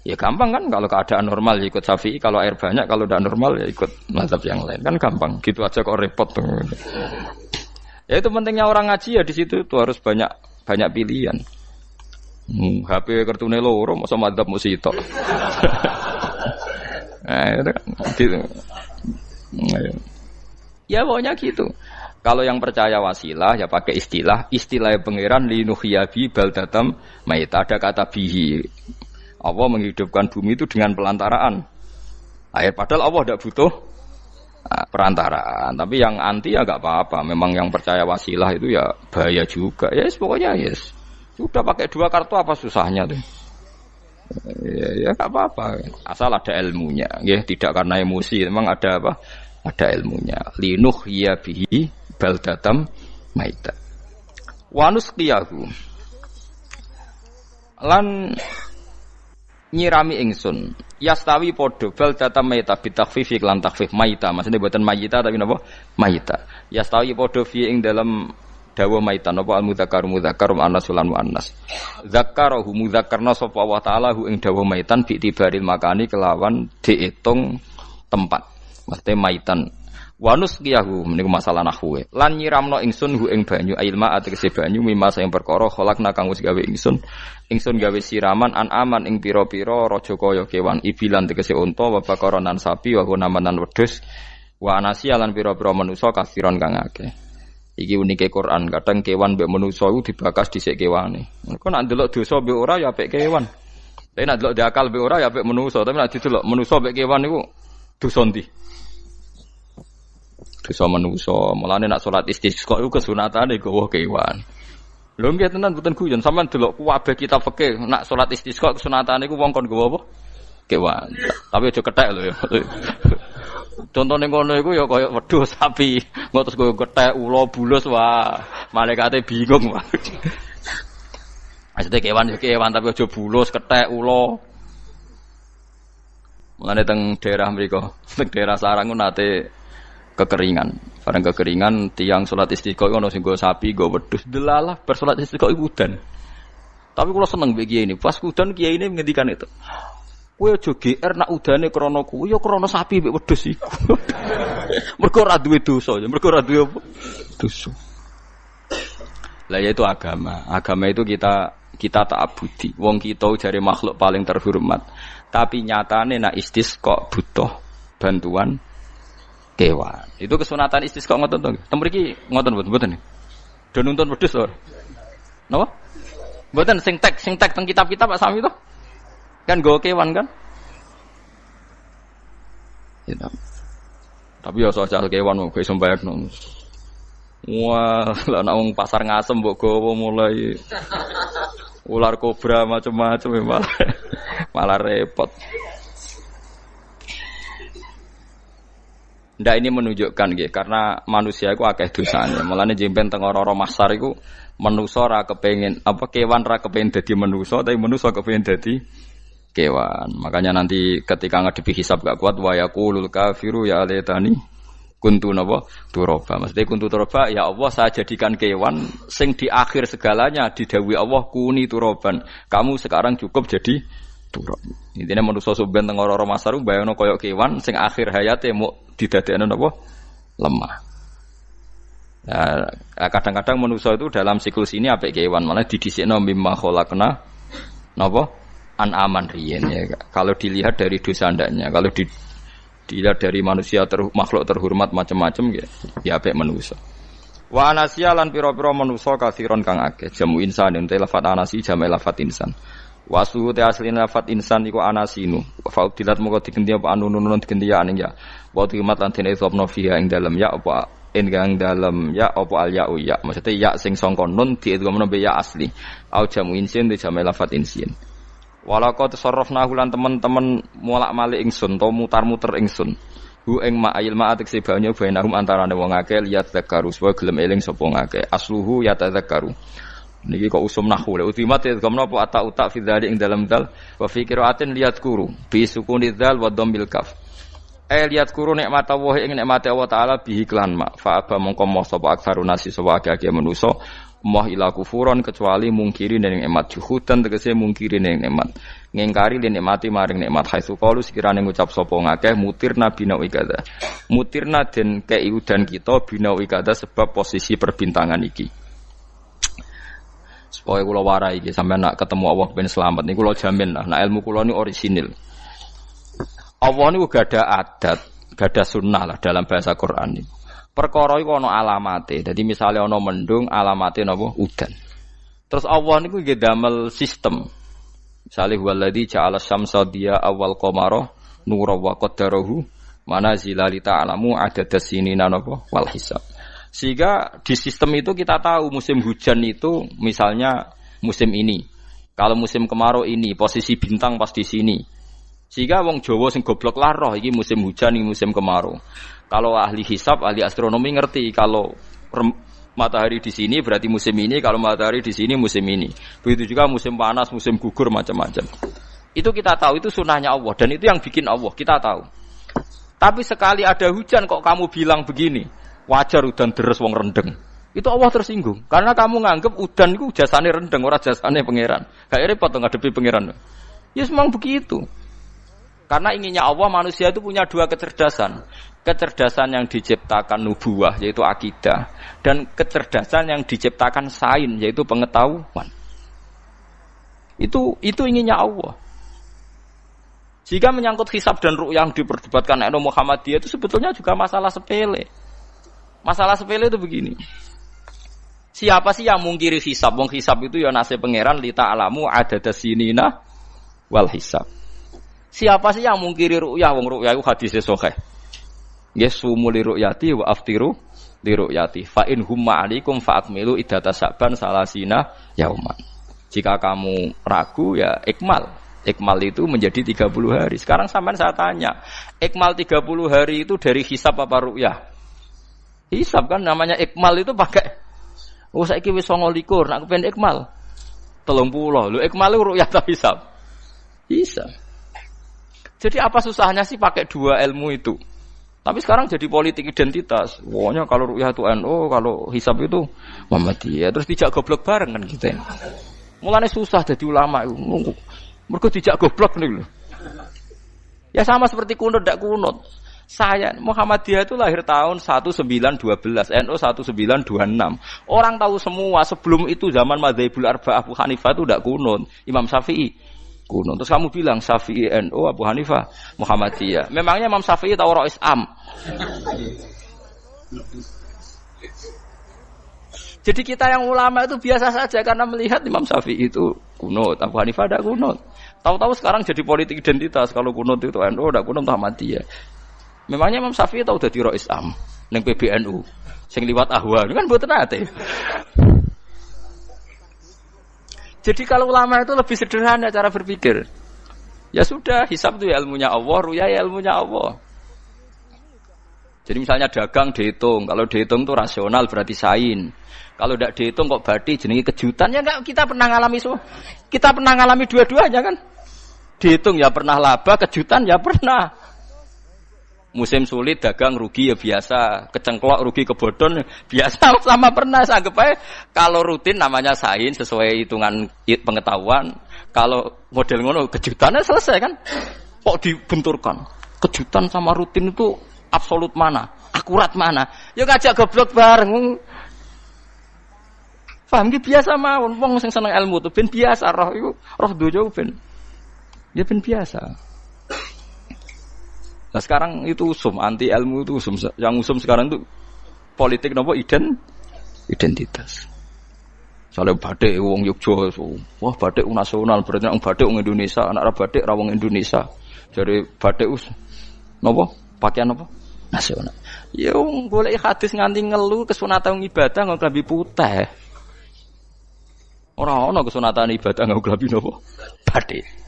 Ya gampang kan kalau keadaan normal ya ikut Syafi'i, kalau air banyak, kalau tidak normal ya ikut mazhab yang lain. Kan gampang. Gitu aja kok repot tuh. Ya itu pentingnya orang ngaji ya di situ tuh harus banyak pilihan. HP kartune loro masa madzhab musito. Nah, gitu. Ya pokoknya gitu. Kalau yang percaya wasilah ya pakai istilah pangeran linuhyabi baldatam maita, ada kata bihi. Allah menghidupkan bumi itu dengan pelantaraan air, padahal Allah tidak butuh perantaraan. Tapi yang anti ya enggak apa-apa. Memang yang percaya wasilah itu ya bahaya juga. Yes, pokoknya yes. Sudah pakai 2 kartu apa susahnya tuh? Ya enggak apa-apa. Asal ada ilmunya, ya tidak karena emosi. Memang ada apa? Ada ilmunya. Linuh ya bihi baldatam maita. Wanus qiyahu. Lan nyirami ingsun yastawi podo baldatam maita bitakfifi lan takfif maita, maksudnya buatan mayita tapi napa maita. Yastawi podo fi ing dalam dawa maita napa al mudzakkar muannas lan muannas. Zakkarahu mudzakkarna sapa wa ta'ala hu ing dawa maitan bi tibaril makani kelawan diitung tempat. Maksudnya maitan. Wanus qiyahu meniku masalah nahwu. Lan nyiramno ingsun hu ing banyu ilma ategese banyu mimma sing perkara khalaqna kang wis gawe ingsun gawe siraman an aman ing pira-pira raja kaya kewan ibilan tegese unta wa bakaronan sapi wa namanan wedhus wa anasi lan pira-pira manusa kafiron kang akeh. Iki unike Quran, kadang kewan mbek manusa iku dibakas dhisik kewane. Engko nek ndelok dosa mbek ora ya apik kewan. Tapi nek ndelok diakal mbek ora ya apik manusa, tapi nek didelok manusa mbek kewan niku dosa ndi? Dosa manusa. Mulane nek salat istisqa iku kesunatane gawa kewan. Lho nggih tenan mboten guyon, sampean delok kabeh kitab fikih nek salat istisqa kesunatane iku wong kon gawa apa? Kewan. Tapi aja kethek lho ya. Contone ngono iku ya kaya wedhus sapi, engko terus koyo kethek ula bulus wah, malaikate bingung wah. Maksudnya kewan ya kewan tapi aja bulus, kethek ula. Mulane teng daerah mriku, teng daerah Sarang nate kekeringan. Bareng kekeringan tiang salat istisqa ono sing nggo sapi, nggo wedhus. Delalah bar salat istisqa iku udan. Tapi kula seneng mbek kiai ini. Pas udan kiai ini ngendikan itu. Kowe aja GR nak udane krana kuwi ya krana sapi mbek wedhus iku. Mergo ora duwe dosa, ya mergo ora duwe apa? Dosa. Lah ya itu agama. Agama itu kita kita ta'abudi. Wong kita jare makhluk paling terhormat. Tapi nyatane nak istisqa butuh bantuan kewan. Itu kesunatan istisqa ngoten to. Tem mriki ngoten mboten. Do nuntun wedhus to. Napa? Mboten sing tek teng kitab-kitab Pak Sami to. Kan nggo kewan kan? Ya. Tapi ya soal kewan kok iso mbayakno. Wah, lah nek wong pasar ngasem mbok gowo mulai ular kobra macam-macam malah repot. Ndak ini menunjukkan nggih karena manusia iku akeh dosane. Mulane jemben teng ora-ora mahsar iku manusa ora kepengin kewan ora kepengin dadi manusa tapi manusa kepengin dadi kewan. Makanya nanti ketika ngadepi hisab gak kuat wa yaqulul kafiru ya laitani kuntu napa turaba. Maksudnya kuntu turaba ya Allah saya jadikan kewan sing di akhir segalanya didhawuhi Allah kuni turaban. Kamu sekarang cukup jadi turab. Intine manusa sampeyan teng ora-ora masar bayangno kaya kewan sing akhir hayate mau didadekno napa lemah. Nah, kadang-kadang manusa itu dalam siklus ini apik kewan malah didhisikno mimma khalaqna napa an-aman riyen ya. Kalau dilihat dari dosa ndaknya, kalau dilihat dari manusia makhluk terhormat macam-macam ya apik manusa. Wa anasiya lan pira-pira manusa kasiron kang akeh jamu insan ente lafat anasi jamu lafat insan. Wasu te asline lafat insan iku anasinu. Faudilat moko digenti apa anunun digenti ya aning ya. Wa timat lan dene sopno fiha ing dalem ya apa enggang dalem ya apa al ya ya. Maksudnya ya sing sangka nun diidghamno be ya asli. Au jamu insin te jamu lafat insin. Walaqad tasarrafna lan teman-teman molak-malik ingsun to mutar-muter ingsun. Hu ing ma'il ma'atik sebanya bainahum antarane wong akeh liat zakaru wa gelem eling sapa ngakeh. Asluhu ya tadzakaru. Niki kok usum nahwu le utimat ya gamna apa ata fi dzalik ing dalam dal wa fi qiraatin liat kuru bi sukuni dzal wa dhammil kaf. Liat kuru nikmat Allah ing nikmat Allah taala bihi klan ma fa aba mongko moh sapa aksarun nasi sapa akeh manusa moh ila kufuron kecuali mungkiri ning nikmat juhudan tegese mungkiri ning nikmat ngingkari len nikmati maring nikmat haitsu qalu sekirane ngucap sapa ngakeh mutirna bina ikada mutirna den kei udan kita bina ikada sebab posisi perbintangan iki supaya kula warai iki sampeyan nak ketemu Allah ben selamat niku kula jamin lah nak ilmu kula ni orisinil. Allah niku gada adat, gada sunnah lah dalam bahasa Quran niku. Perkara iku ana alamate. Dadi misale ana mendung alamate napa udan. Terus Allah niku nggih damel sistem. Misale huwallazi ja'ala syamsa diya awal qamara nura wa qaddarahu manazila li ta'lamu adadas sinina napa wal hisab. Sehingga di sistem itu kita tahu musim hujan itu misalnya musim ini. Kalau musim kemarau ini posisi bintang pas di sini. Sehingga wong Jawa sing goblok lah roh iki musim hujan iki musim kemarau. Kalau ahli hisab, ahli astronomi ngerti kalau matahari di sini berarti musim ini, kalau matahari di sini musim ini. Begitu juga musim panas, musim gugur macam-macam. Itu kita tahu, itu sunnahnya Allah dan itu yang bikin Allah, kita tahu. Tapi sekali ada hujan kok kamu bilang begini. Wajar udan deres wong rendeng. Itu Allah tersinggung karena kamu nganggep udan itu jasane rendeng ora jasane pangeran. Gak repot ngadepi pangeran. Ya memang begitu. Karena inginnya Allah manusia itu punya dua kecerdasan. Kecerdasan yang diciptakan nubuwah yaitu akidah dan kecerdasan yang diciptakan sains yaitu pengetahuan. Itu inginnya Allah. Jika menyangkut hisab dan ru'yah yang diperdebatkan oleh Muhammadiyah itu sebetulnya juga masalah sepele. Masalah sepele itu begini. Siapa sih yang mungkiri hisab? Wong hisab itu ya nasib pangeran li ta'lamu adadas sinina wal hisab. Siapa sih yang mungkiri ru'yah? Wong ru'yah itu hadis sahih. Yasumu li ru'yati wa aftiru li ru'yati. Fa in humma 'alaikum fa akmilu iddata sa'ban salasina yauman. Jika kamu ragu ya ikmal. Ikmal itu menjadi 30 hari. Sekarang sampean saya tanya, ikmal 30 hari itu dari hisab apa ru'yah? Hisab kan namanya ikmal itu pakai saiki wis 29 nak kepen ikmal 30 lho ikmal itu ru'yah ta hisab. Hisab. Jadi apa susahnya sih pakai dua ilmu itu? Tapi sekarang jadi politik identitas. Pokoknya kalau ru'yah itu NU, kalau hisab itu Muhammadiyah. Terus dijak goblok bareng kan kita. Mulane susah jadi ulama itu. Mergo dijak goblok niku lho. Ya sama seperti kunut ndak kunut. Saya Muhammadiyah itu lahir tahun 1912, NU 1926. Orang tahu semua sebelum itu zaman Madzhabul Arba'ah Abu Hanifah itu tidak kunut, Imam Syafi'i kunut. Terus kamu bilang Syafi'i NU Abu Hanifah Muhammadiyah. Memangnya Imam Syafi'i tahu Rois Am? Jadi kita yang ulama itu biasa saja karena melihat Imam Syafi'i itu kunut, Abu Hanifah tidak kunut. Tahu-tahu sekarang jadi politik identitas kalau kunut itu NU tidak kunut Muhammadiyah. Memangnya Imam Syafi'i tahu dadi Rois Am ning PBNU sing liwat ahwa kan mboten ate. Jadi kalau ulama itu lebih sederhana cara berpikir. Ya sudah, hisab itu ya ilmunya Allah, ruya ya ilmunya Allah. Jadi misalnya dagang dihitung, kalau dihitung itu rasional berarti sain. Kalau tidak dihitung kok berarti jenenge kejutan ya enggak, kita pernah ngalami semua. Kita pernah ngalami dua-duanya kan. Dihitung ya pernah laba, kejutan ya pernah. Musim sulit dagang rugi ya biasa, kecengklok rugi kebodhon biasa sama pernah. Anggap aja kalau rutin namanya sain sesuai hitungan pengetahuan. Kalau model ngono kejutannya selesai kan. Kok dibenturkan? Kejutan sama rutin itu absolut mana? Akurat mana? Ya ngajak goblok bareng. Paham ki biasa mawon wong sing seneng ilmu tuh ben biasa roh iku roh dojo ben. Ya ben biasa. Nah sekarang itu usum, anti ilmu itu usum. Yang usum sekarang itu politik nopo identitas. Soalnya batik wong Yogyo, wah batik nasional berarti orang batik wong Indonesia, anak batik ra wong Indonesia. Jadi batik nopo pakaian nopo nasional. Ya wong golek hadis nganti ngelu kesunatan ibadah nggo klambi putih. Ora ana kesunatan ibadah nggo klambi nopo batik.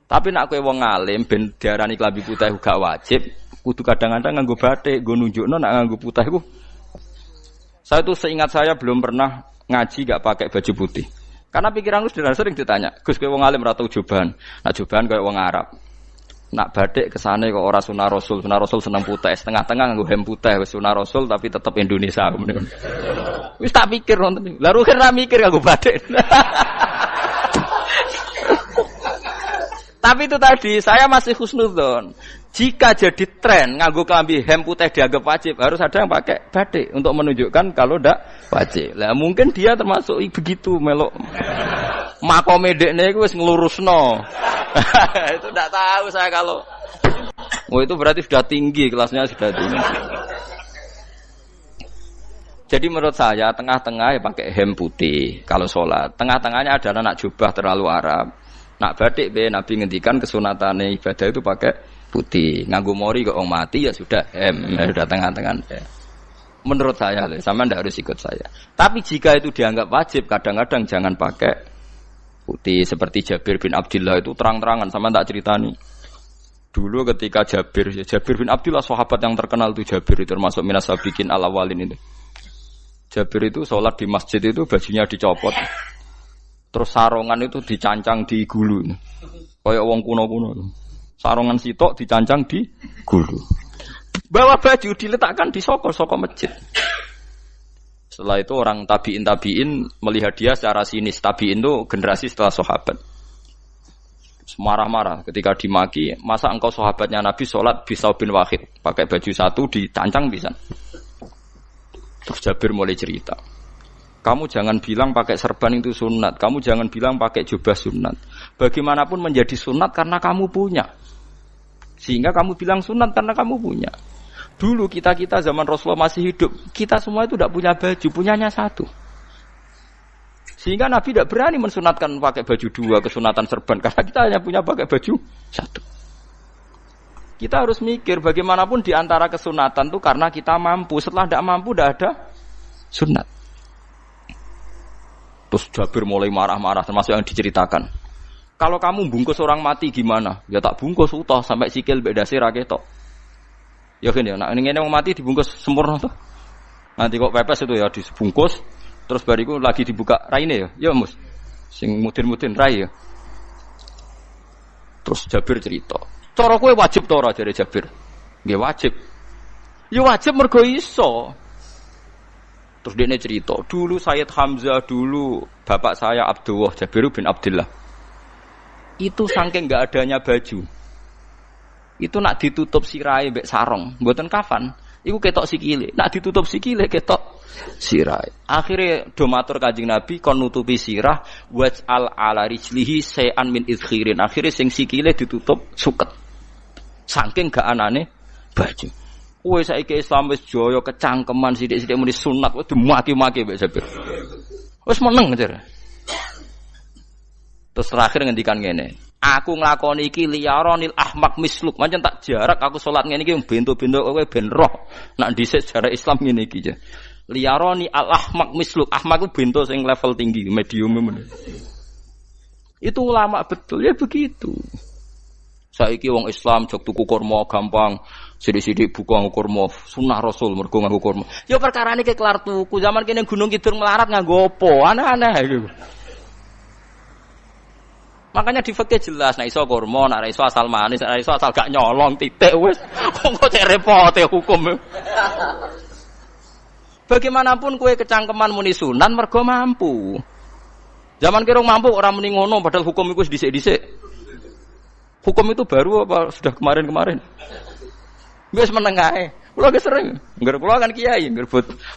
Tapi nak kowe wong alim ben diarani klambi putih gak wajib, kudu kadang-kadang nganggo batik, nggo nunjukno nak nganggo putih iku. Saya tuh seingat saya belum pernah ngaji gak pakai baju putih. Karena pikiranku sudah sering ditanya, Gus kowe wong alim ra tau joban. Nak joban koyo wong Arab. Nak batik kesane kok ora sunah Rasul seneng putih, setengah-tengah nganggo hem putih wis sunah Rasul tapi tetep Indonesia. Wis tak pikir nonton. Lah rugen ra mikir nganggo batik. Tapi itu tadi, saya masih husnudzon. Jika jadi tren nganggo klambi hem putih dianggap wajib, harus ada yang pakai batik untuk menunjukkan kalau ndak wajib. Lah mungkin dia termasuk begitu melok. Makome dekne iku wis nglurusno. Itu ndak tahu saya kalau. Oh itu berarti sudah tinggi, kelasnya sudah tinggi. Jadi menurut saya tengah-tengah ya pakai hem putih kalau sholat. Tengah-tengahnya adalah nak jubah terlalu Arab. Nak batik be Nabi ngendikan kesunatane ibadah itu pakai putih. Nganggo mori kok wong mati ya sudah sudah tengah-tengah. Menurut saya, sama ndak harus ikut saya. Tapi jika itu dianggap wajib, kadang-kadang jangan pakai putih. Seperti Jabir bin Abdullah itu terang-terangan, sama ndak ceritani. Dulu ketika Jabir bin Abdullah sahabat yang terkenal itu Jabir itu termasuk minas sabiqin al-awwalin itu. Jabir itu sholat di masjid itu bajunya dicopot. Terus sarongan itu dicancang di gulu. Kayak wong kuno-kuno. Sarongan sitok dicancang di gulu. Bawa baju diletakkan di sokor-sokor masjid. Setelah itu orang tabi'in melihat dia secara sinis. Tabi'in itu generasi setelah sahabat. Marah-marah ketika dimaki. Masa engkau sahabatnya Nabi sholat bisa bin wahid. Pakai baju satu dicancang bisa. Terus Jabir mulai cerita. Kamu jangan bilang pakai serban itu sunat. Kamu jangan bilang pakai jubah sunat. Bagaimanapun menjadi sunat karena kamu punya. Sehingga kamu bilang sunat karena kamu punya. Dulu kita zaman Rasulullah masih hidup. Kita semua itu tidak punya baju. Punyanya satu. Sehingga Nabi tidak berani mensunatkan pakai baju dua. Kesunatan serban. Karena kita hanya punya pakai baju satu. Kita harus mikir bagaimanapun di antara kesunatan itu karena kita mampu. Setelah tidak mampu tidak ada sunat. Terus Jabir mulai marah-marah termasuk yang diceritakan. Kalau kamu bungkus orang mati gimana? Ya tak bungkus utuh sampai sikil mbek dase ra ketok. Ya kan ya, nek ngene wong mati dibungkus sempurna tuh. Nanti kok pepes itu ya dibungkus terus bariku lagi dibuka raine ya. Ya Mus. Sing mudin-mudin rai ya. Terus Jabir cerita. Cara kowe wajib to ora jare Jabir? Nggih wajib. Ya wajib mergo iso. Terus dia cerita, dulu Sayyid Hamzah, dulu bapak saya Abdullah, Jabir bin Abdullah. Itu saking enggak adanya baju. Itu nak ditutup sirahe mbek sarung, mboten kafan. Iku ketok sikile. Nak ditutup sikile ketok sirahe. Akhire do matur Kanjeng Nabi kon nutupi sirah waj'al ala rijlihi shay'an min idkhirin. Akhire sing sikile ditutup suket. Saking gak anane baju. Kowe saiki Islam wis jaya kecangkeman sithik-sithik muni sunat wis dimaki-maki mbek Jabir. Wis meneng jar. Terus terakhir ngendikan ngene. Aku nglakoni iki liyaronil ahmak misluk. Pancen tak jarak aku salat ngene iki bento-bento kowe ben roh. Nak dhisik sejarah Islam ngene iki ya. Liyaroni al ahmak misluk. Ahmak ku bento sing level tinggi, medium men. Itu ulama betul ya begitu. Saiki wong Islam jog tuku kurma gampang. Sithik-sithik buka kurma sunah Rasul mergo nganggo kurma. Ya perkarane ke kelar tuku. Zaman kene Gunung Kidul melarat nganggo apa? Aneh-aneh iku. Makanya di fikih jelas, nek iso kurma, nek iso asal manis, nek iso asal gak nyolong titik wis. Kok cek repote hukum. Bagaimanapun kowe kecangkeman muni sunan mergo mampu. Zaman kira mampu orang muni ngono padahal hukum iku wis dhisik-dhisik. Hukum itu baru apa sudah kemarin-kemarin? Wis meneng ae. Kula ge sering, ngger kula kan kiai, ngger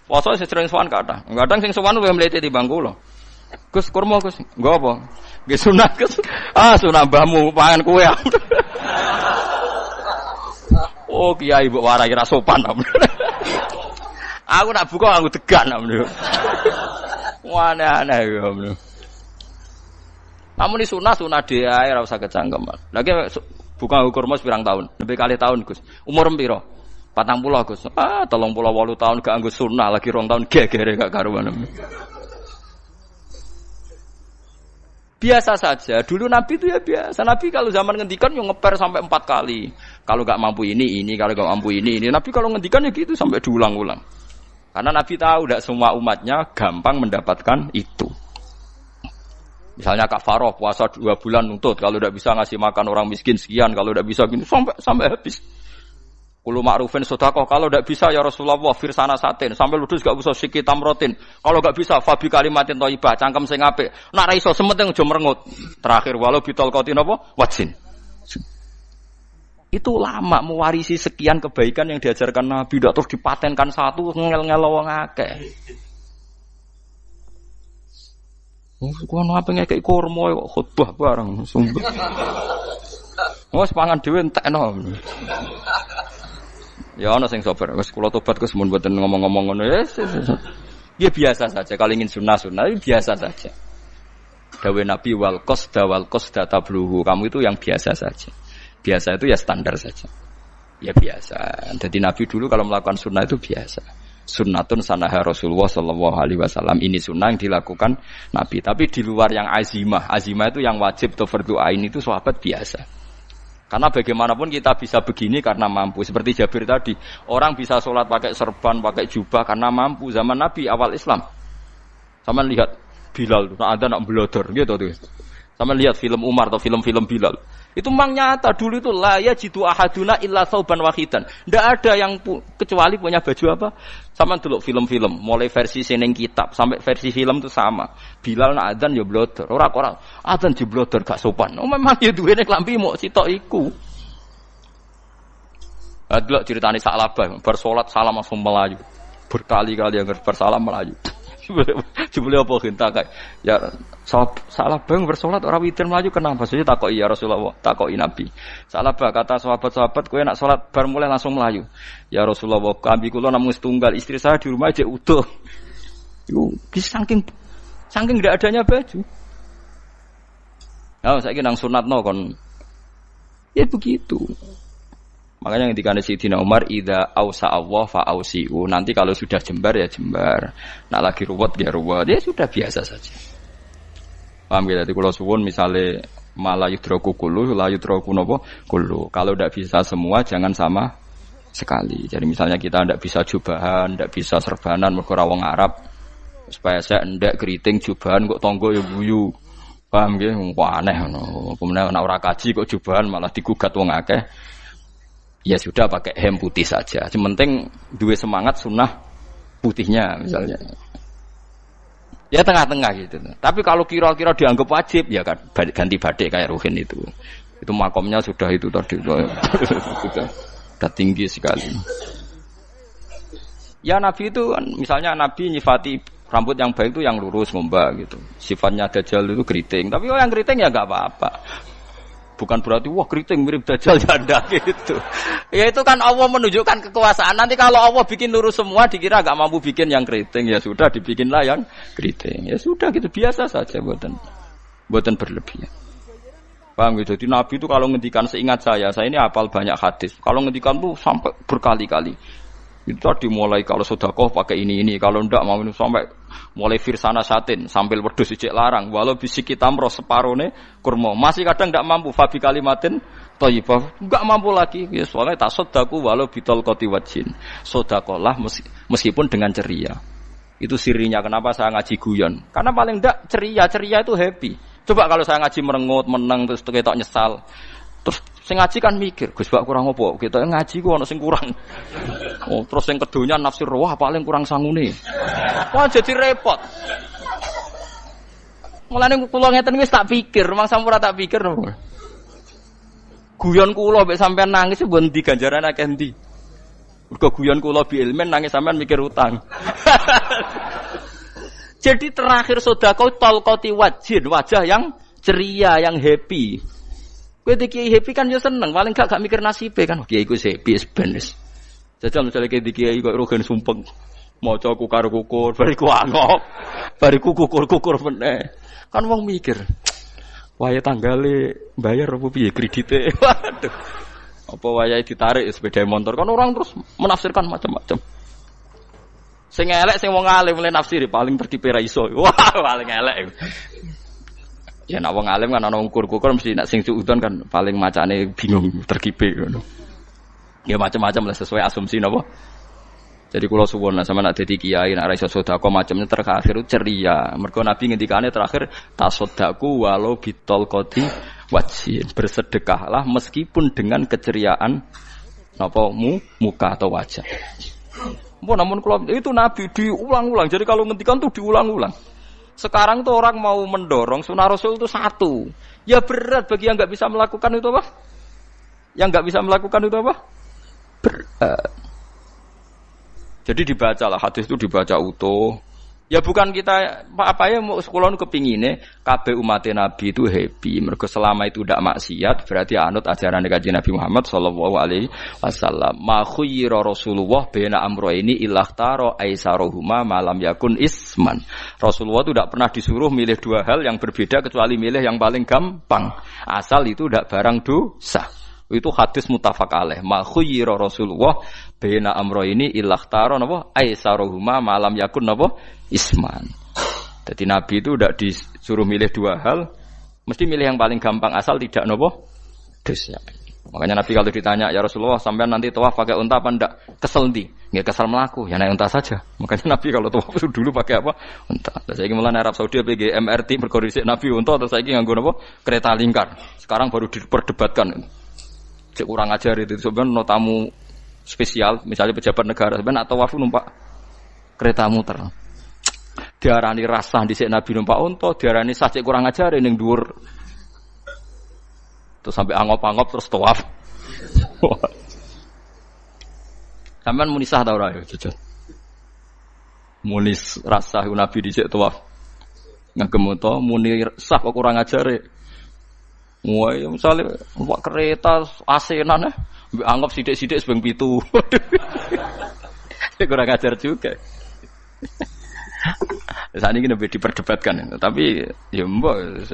poso sering sowan kathah. Kadang sing sowan luwih mlete timbang kula. Gus kurma Gus, nggo apa? Nggih sunat Gus. Ah sunah mbahmu pangan kowe. Oh kiai mbok warai ra sopan. Aku nak buka aku degan amne. Aneh-aneh ya amne. Namun di sunah dhewe ae ora usah kecangkeman. Lagi buka kurma pirang tahun? Lebih kali tahun Gus. Umur piro? 40 Gus. 38 tahun gak anggo sunah lagi 2 tahun gegere gak karuan. Biasa saja. Dulu Nabi itu ya biasa. Nabi kalau zaman ngendikan yang ngeper sampai 4 kali. Kalau nggak mampu ini, kalau nggak mampu ini. Nabi kalau ngendikan ya gitu sampai diulang-ulang. Karena Nabi tahu tidak semua umatnya gampang mendapatkan itu. Misalnya kafaroh puasa 2 bulan nuntut. Kalau tidak bisa ngasih makan orang miskin sekian. Kalau tidak bisa gini sampai habis. Kulo ma'rufin sedekah, kalau tidak bisa ya Rasulullah firsana satin, sampai ludus gak usah siki tamrotin. Kalau gak bisa fabi kalimatin thayyibah, cangkem sing apik. Nek ra iso sementing aja merengut. Terakhir walau bitol qatin apa? Wajin. Itu lama mewarisi sekian kebaikan yang diajarkan Nabi, tidak terus dipatenkan satu ngel-ngel wong akeh. Kono apa ngekek kurma kok khutbah bareng sumpah. Wes pangan dhewe entekno. Ya ana sing sabar. Wes kula tobat Gus mun mboten ngomong-ngomong ngono. Ya biasa saja kalau ingin sunnah-sunnah biasa saja. Dawe Nabi wal qasda tabluhu. Kamu itu yang biasa saja. Biasa itu ya standar saja. Ya biasa. Jadi Nabi dulu kalau melakukan sunnah itu biasa. Sunnatun sanaha Rasulullah sallallahu alaihi wasallam. Ini sunnah yang dilakukan Nabi. Tapi di luar yang azimah. Azimah itu yang wajib atau fardhu ain itu sahabat biasa. Karena bagaimanapun kita bisa begini karena mampu. Seperti Jabir tadi, orang bisa sholat pakai serban, pakai jubah karena mampu. Zaman Nabi awal Islam, sama lihat Bilal, ada nak belodor gitu tuh. Sama lihat film Umar atau film-film Bilal. Itu memang nyata dulu itu la yajidu ahaduna illa thawban wahidan. Tidak ada yang kecuali punya baju apa. Sama dulu film-film, mulai versi seneng kitab sampai versi film itu sama. Bilal nak adzan ya blodor, ora adzan di blodor gak sopan. Oh memang ya duwene klambi mok sitok iku. Adlok ceritane Sa'labah, bar salat salam langsung melayu. Berkali-kali yang bersalam melayu. Jebule apa genta kae. Ya Sa'labah bersolat ora witir melayu kenapa? Saya takoki ya Rasulullah, takoki Nabi. Sa'labah kata sahabat-sahabat kowe nak salat bar mulai langsung melayu. Ya Rasulullah, kambing kula namung setunggal, istri saya di rumah aja utuh. Iku saking tidak adanya baju. Oh, saiki nang sunatno kon. Ya begitu. Makanya ketika Sayyidina Umar idza ausa Allah fa ausiu. Nanti kalau sudah jembar ya jembar. Nak lagi ruwet ya ruwet. Ya sudah biasa saja. Paham ya? Jadi kalau suwun misalnya malah yudroku kullu, la yudroku napa kullu. Kalau tidak bisa semua jangan sama sekali. Jadi misalnya kita tidak bisa jubahan, tidak bisa serbanan mergo ora wong Arab. Supaya saya ndak keriting jubahan kok tonggo ya guyu. Paham nggih? Wah aneh ngono. Kemudian nek ora kaji kok jubahan malah digugat wong akeh. Ya sudah pakai hem putih saja. Yang penting dua semangat sunnah putihnya misalnya. Ya tengah-tengah gitu. Tapi kalau kira-kira dianggap wajib ya kan ganti batik kayak Ruhin itu. Itu makomnya sudah itu tadi sudah tinggi sekali. Ya Nabi itu kan, misalnya Nabi nyifati rambut yang baik itu yang lurus ngombak gitu. Sifatnya Dajjal itu keriting, tapi yang keriting ya enggak apa-apa. Bukan berarti wah keriting mirip Dajjal janda gitu. Ya itu kan Allah menunjukkan kekuasaan. Nanti kalau Allah bikin lurus semua dikira enggak mampu bikin yang keriting, ya sudah dibikinlah yang keriting. Ya sudah gitu biasa saja buatan berlebihan. Paham gitu. Jadi Nabi itu kalau ngendikan seingat saya ini hafal banyak hadis. Kalau ngendikan tuh sampai berkali-kali. Itu tadi mulai kalau sedekah pakai ini, kalau ndak mau sampai mulai firsana satin sambil wedhus ijek larang walau bisiki tamro separone kurma masih kadang ndak mampu fabi kalimatin thayyibah enggak mampu lagi ya soalnya tasaddaku walau bitol qati wajin sedekahlah meskipun dengan ceria. Itu sirinya kenapa saya ngaji guyon karena paling ndak ceria itu happy. Coba kalau saya ngaji merengut meneng terus ketok nyesal terus sing ngaji kan mikir, Gus bak kurang apa? Kita ngaji ku ana sing kurang. Oh, terus sing kedonya nafsir wah paling kurang sangune. Wah jadi repot. Mulane kula ngeten wis tak pikir, mangsa ora tak pikir. Guyon kula mek sampean nangis mbon ndi ganjaran akeh ndi. Mergo guyon kula bi ilmen nangis sampean mikir utang. Jadi terakhir sedekah talqati wajhin, wajah yang ceria, yang happy. Kowe iki happy kan yo seneng, paling gak mikir nasibe kan. Kiai iku happy benes. Jajal misale kiai kok rogen sumpeng. Maca kukar-kukur, bariku angop. Bariku kukur-kukur meneh. Kan wong mikir. Wae tanggale bayar apa piye kredite. Waduh. Apa wayahe ditarik sepeda motor kan orang terus menafsirkan macam-macam. Sing elek sing wong alim mulai nafsiri paling terkipe ra iso. Wah, paling elek. Ya nek wong alim kan ana ukur-ukur mesti nek sing suudon kan paling macane bingung terkipe ngono. Ya macam-macam lah sesuai asumsi napa. Jadi kula suwun nek sampeyan nek dadi kiai nek ra iso sedekah macamnya terakhir ceria. Mergo Nabi ngendikane terakhir tasaddaku walau bitol qati wajhin. Bersedekahlah meskipun dengan keceriaan napa muka atau wajah. Namun kalau itu Nabi diulang-ulang. Jadi kalau ngendikan tuh diulang-ulang. Sekarang tuh orang mau mendorong sunnah Rasul itu satu. Ya berat bagi yang nggak bisa melakukan itu apa? Yang nggak bisa melakukan itu apa? Berat. Jadi dibacalah hadis itu dibaca utuh. Ya bukan kita apa ya mau sekolah kepingine kabeh umat Nabi itu happy. Mergo selama itu tidak maksiat berarti anut ajaran Kanjeng Nabi Muhammad sallallahu alaihi wasallam. Ma khuyira Rasulullah baina amrayni ilakhtara aisarohuma malam yakun isman. Rasulullah itu tidak pernah disuruh milih dua hal yang berbeda kecuali milih yang paling gampang. Asal itu tidak barang dosa. Itu hadis muttafaq alaih. Ma khuyira Rasulullah baina amrayni ilakhtara napa aisarohuma malam yakun napa isman. Jadi Nabi itu tidak disuruh milih dua hal, mesti milih yang paling gampang asal tidak nopo dosa. Makanya Nabi kalau ditanya ya Rasulullah sampean nanti tawaf pakai unta apa ndak? Kesel ndi? Nggih kesel melaku, ya naik unta saja. Makanya Nabi kalau tawaf dulu pakai apa? Unta. Terus saiki mulane Arab Saudi PG MRT berkoordinasi Nabi unta terus saiki nganggo napa? Kereta lingkar. Sekarang baru diperdebatkan. Cek kurang ajar itu sebenarnya no tamu spesial, misalnya pejabat negara sebenarnya atau tawaf numpak kereta muter. Diarani rasa dhisik Nabi numpak unta, diarani sah cek kurang ajar ning dhuwur. Terus sampai angop-angop terus tawaf. Sampeyan muni sah ta ora ya, jajal. Muni rasa Nabi dhisik tawaf. Ngagem unta muni sah kok kurang ajar. Wah, misalnya numpak kereta asenan anggap sithik-sithik sebeng 7. Kurang ajar juga. Saat ini lebih diperdebatkan, tapi ya mbak,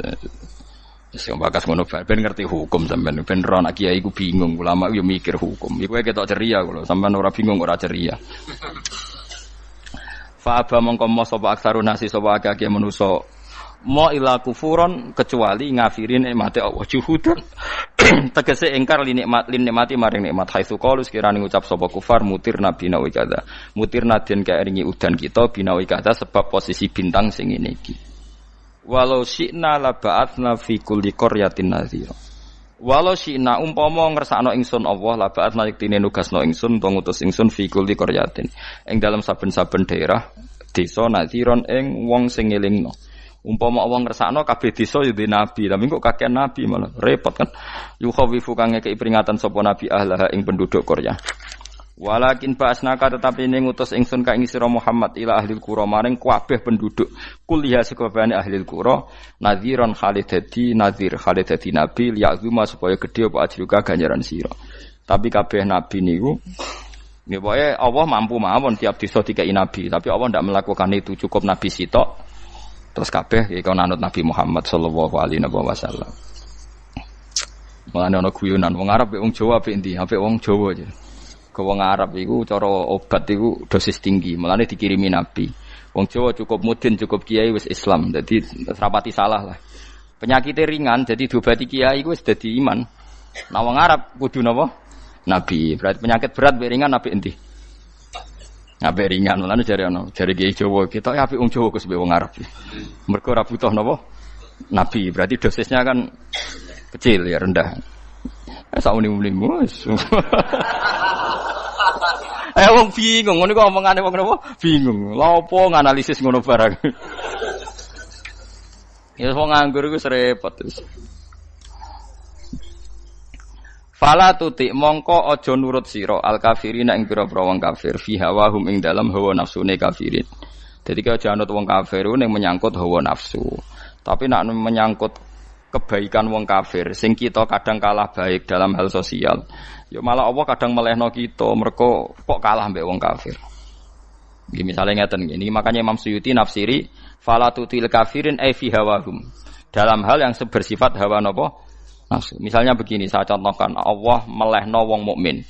sing bakas ngono ben ngerti hukum sampean, ben ora anak kiai iku bingung, ulama yo mikir hukum. Iku ketok ceria kula, sampean ora bingung ora ceria. Fa aba mongko sapa aksarun nasi sapa akeh manusa mo ila kufuron kecuali ngafirin nikmate Allah juhudan tegese ingkar li nikmati maring nikmat haitsu qalu sekirane ngucap sapa kufar mutir nabi nawi kada mutir nadien kaeringi udan kita binawi kada sebab posisi bintang sing ngene iki walau syi'na la ba'atsna fi kulli qaryatin nadhira walau syi'na umpama ngersakno ingsun Allah la ba'atsna yektine nugasno ingsun utawa ngutus ingsun fi kulli qaryatin ing dalam saben-saben daerah desa nadhiron ing wong sing ngelingno Umpama wong ngersakno kabeh desa ya nabi, tapi kok kakean nabi malah repot kan. Yukhawifu kang ngekeki peringatan sapa nabi ahlaha ing penduduk Qaryah. Walakin ba'asnaka tetapi ning ngutus ingsun ka ing sira Muhammad ila ahli qura maring kabeh penduduk kuliah sekabehane ahli qura nadhiran khalidati nadhir khalidati nabi liya'zuma supaya gedhe apa ajruka ganjaran sira. Tapi kabeh nabi niku nggih pokoke Allah mampu mawon tiap desa dikai nabi, tapi Allah ndak melakukan itu, cukup nabi sitok terus kabeh iki kon anut Nabi Muhammad sallallahu alaihi wasallam. Mulane ana guyonan wong Arab wong Jawa apik endi? Apik wong Jawa aja. Wong Arab iku cara obat iku dosis tinggi, mulane dikirimi nabi. Wong Jawa cukup mudin, cukup kiai wis Islam. Dadi rapati salah lah. Penyakite ringan jadi diobati kiai iku wis dadi iman. Nah wong Arab kudu napa? Nabi. Berarti penyakit berat mek ringan apik endi? Apik ringan, mulane jare kiai Jawa kita apik wong Jawa kus wong Arab. Mergo ora butuh napa? Nabi. Berarti dosisnya kan kecil ya, rendah. Sauni-unimu wis. Wong bingung, ngono kok omongane wong napa? Bingung. Lha opo nganalisis ngono barang. Ya wong nganggur iku repot terus. Fala tuti mongko aja nurut sira al kafirina ing pira-pira wong kafir fi hawahum ing dalam hawa nafsune kafirin. Dadi kaya aja anut wong kafir ning menyangkut hawa nafsu. Tapi nek menyangkut kebaikan wong kafir sing kita kadang kalah baik dalam hal sosial. Ya malah Allah kadang melehno kita mergo kok kalah mbek wong kafir. Nggih misale ngeten ngene, makanya Imam Suyuti nafsiri falatutil kafirin ay fi hawahum. Dalam hal yang bersifat hawa napa? Nafsu. Misalnya begini, saya contohkan Allah melehno wong mukmin.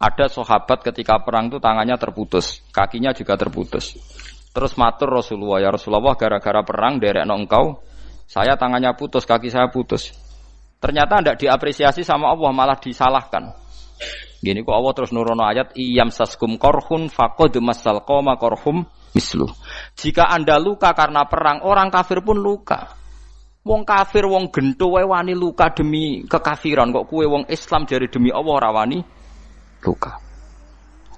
Ada sahabat ketika perang itu tangannya terputus, kakinya juga terputus. Terus matur Rasulullah, ya Rasulullah gara-gara perang derekno engkau, saya tangannya putus, kaki saya putus. Ternyata tidak diapresiasi sama Allah, malah disalahkan. Gini kok Allah terus nurono ayat iyam saskum korhun faqad masal qoma korhum misluh. Jika Anda luka karena perang, orang kafir pun luka. Wong kafir wong gento wae wani luka demi kekafiran, kok kuwe wong Islam jare demi Allah ora wani luka.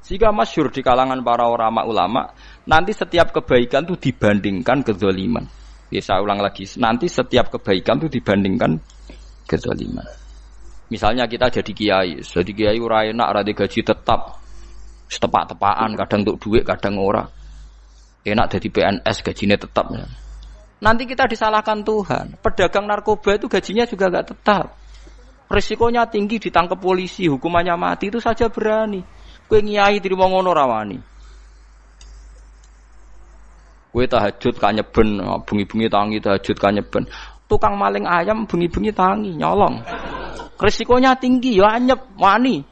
Jika masyhur di kalangan para ulama, nanti setiap kebaikan itu dibandingkan kezaliman. Ya, saya ulang lagi, nanti setiap kebaikan itu dibandingkan kezaliman. Misalnya kita jadi kiai ora enak, ora gaji tetap, setepak-tepakan, kadang untuk duit, kadang ora. Enak jadi PNS, gajinya tetap. Nanti kita disalahkan Tuhan. Pedagang narkoba itu gajinya juga enggak tetap. Risikonya tinggi, ditangkap polisi, hukumannya mati, itu saja berani. Kowe ngiyai trimo ngono ra wani. Kowe tahajud kanyeben, bengi-bengi tangi tahajud kanyeben. Tukang maling ayam bengi-bengi tangi nyolong. Risikonya tinggi ya anyep wani.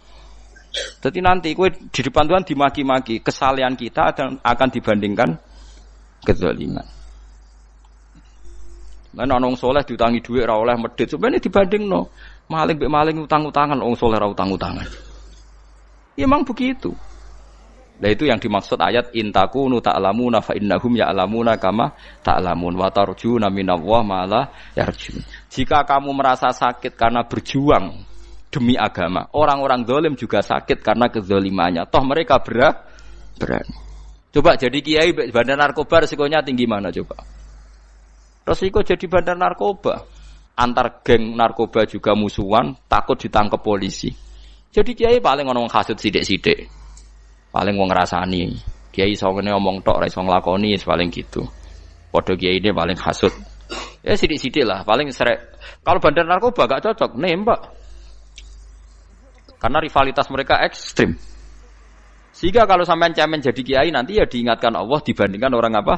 Jadi nanti kowe di depan Tuhan dimaki-maki, kesalehan kita akan dibandingkan kezaliman. Lan ana wong saleh diutangi dhuwit ora oleh medhit, sampeyan dibandingno. Maling mbek maling utang-utangan, wong saleh ora utang-utangan. Ya memang begitu. Nah itu yang dimaksud ayat intakunu ta'lamuna fa innahum ya'lamuna kama ta'lamun wa tarjuna minallah ma la yarjun. Jika kamu merasa sakit karena berjuang demi agama, orang-orang zalim juga sakit karena kezalimannya. Toh mereka berani. Coba jadi kiai bandar narkoba resikonya tinggi mana coba? Resiko jadi bandar narkoba. Antar geng narkoba juga musuhan, takut ditangkap polisi. Jadi kiai paling ngomong hasud sidik-sidik. Paling wong ngrasani. Kiai iso ngene omong tok ora iso nglakoni paling gitu. Padha kiai ini paling hasud. Ya sidik-sidik lah, paling serek. Kalau bandar narkoba gak cocok, nembak. Karena rivalitas mereka ekstrim. Sehingga kalau sampean cemen jadi kiai nanti ya diingatkan Allah dibandingkan orang apa?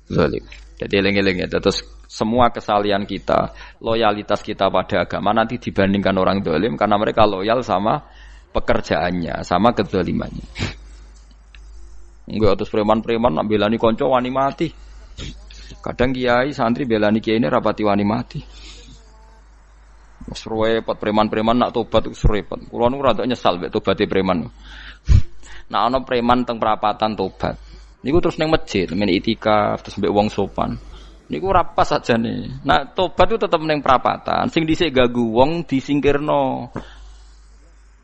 Zalim. Jadi eling-eling ya. Terus semua kesalahan kita, loyalitas kita pada agama nanti dibandingkan orang zalim karena mereka loyal sama pekerjaannya, sama kezalimannya. Enggak terus preman-preman nak belani kanca wani mati. Kadang kiai santri belani kiai ini rapati wani mati. Wis repot preman-preman nak tobat wis repot. Kulo nu rada nyesal mek tobaté preman. Nah ana preman teng perapatan tobat. Niku terus ning masjid, men itikaf terus mbek wong sopan. Niku ora pas sajane. Nah tobat itu tetep ning perapatan, sing dhisik ganggu wong disingkirno.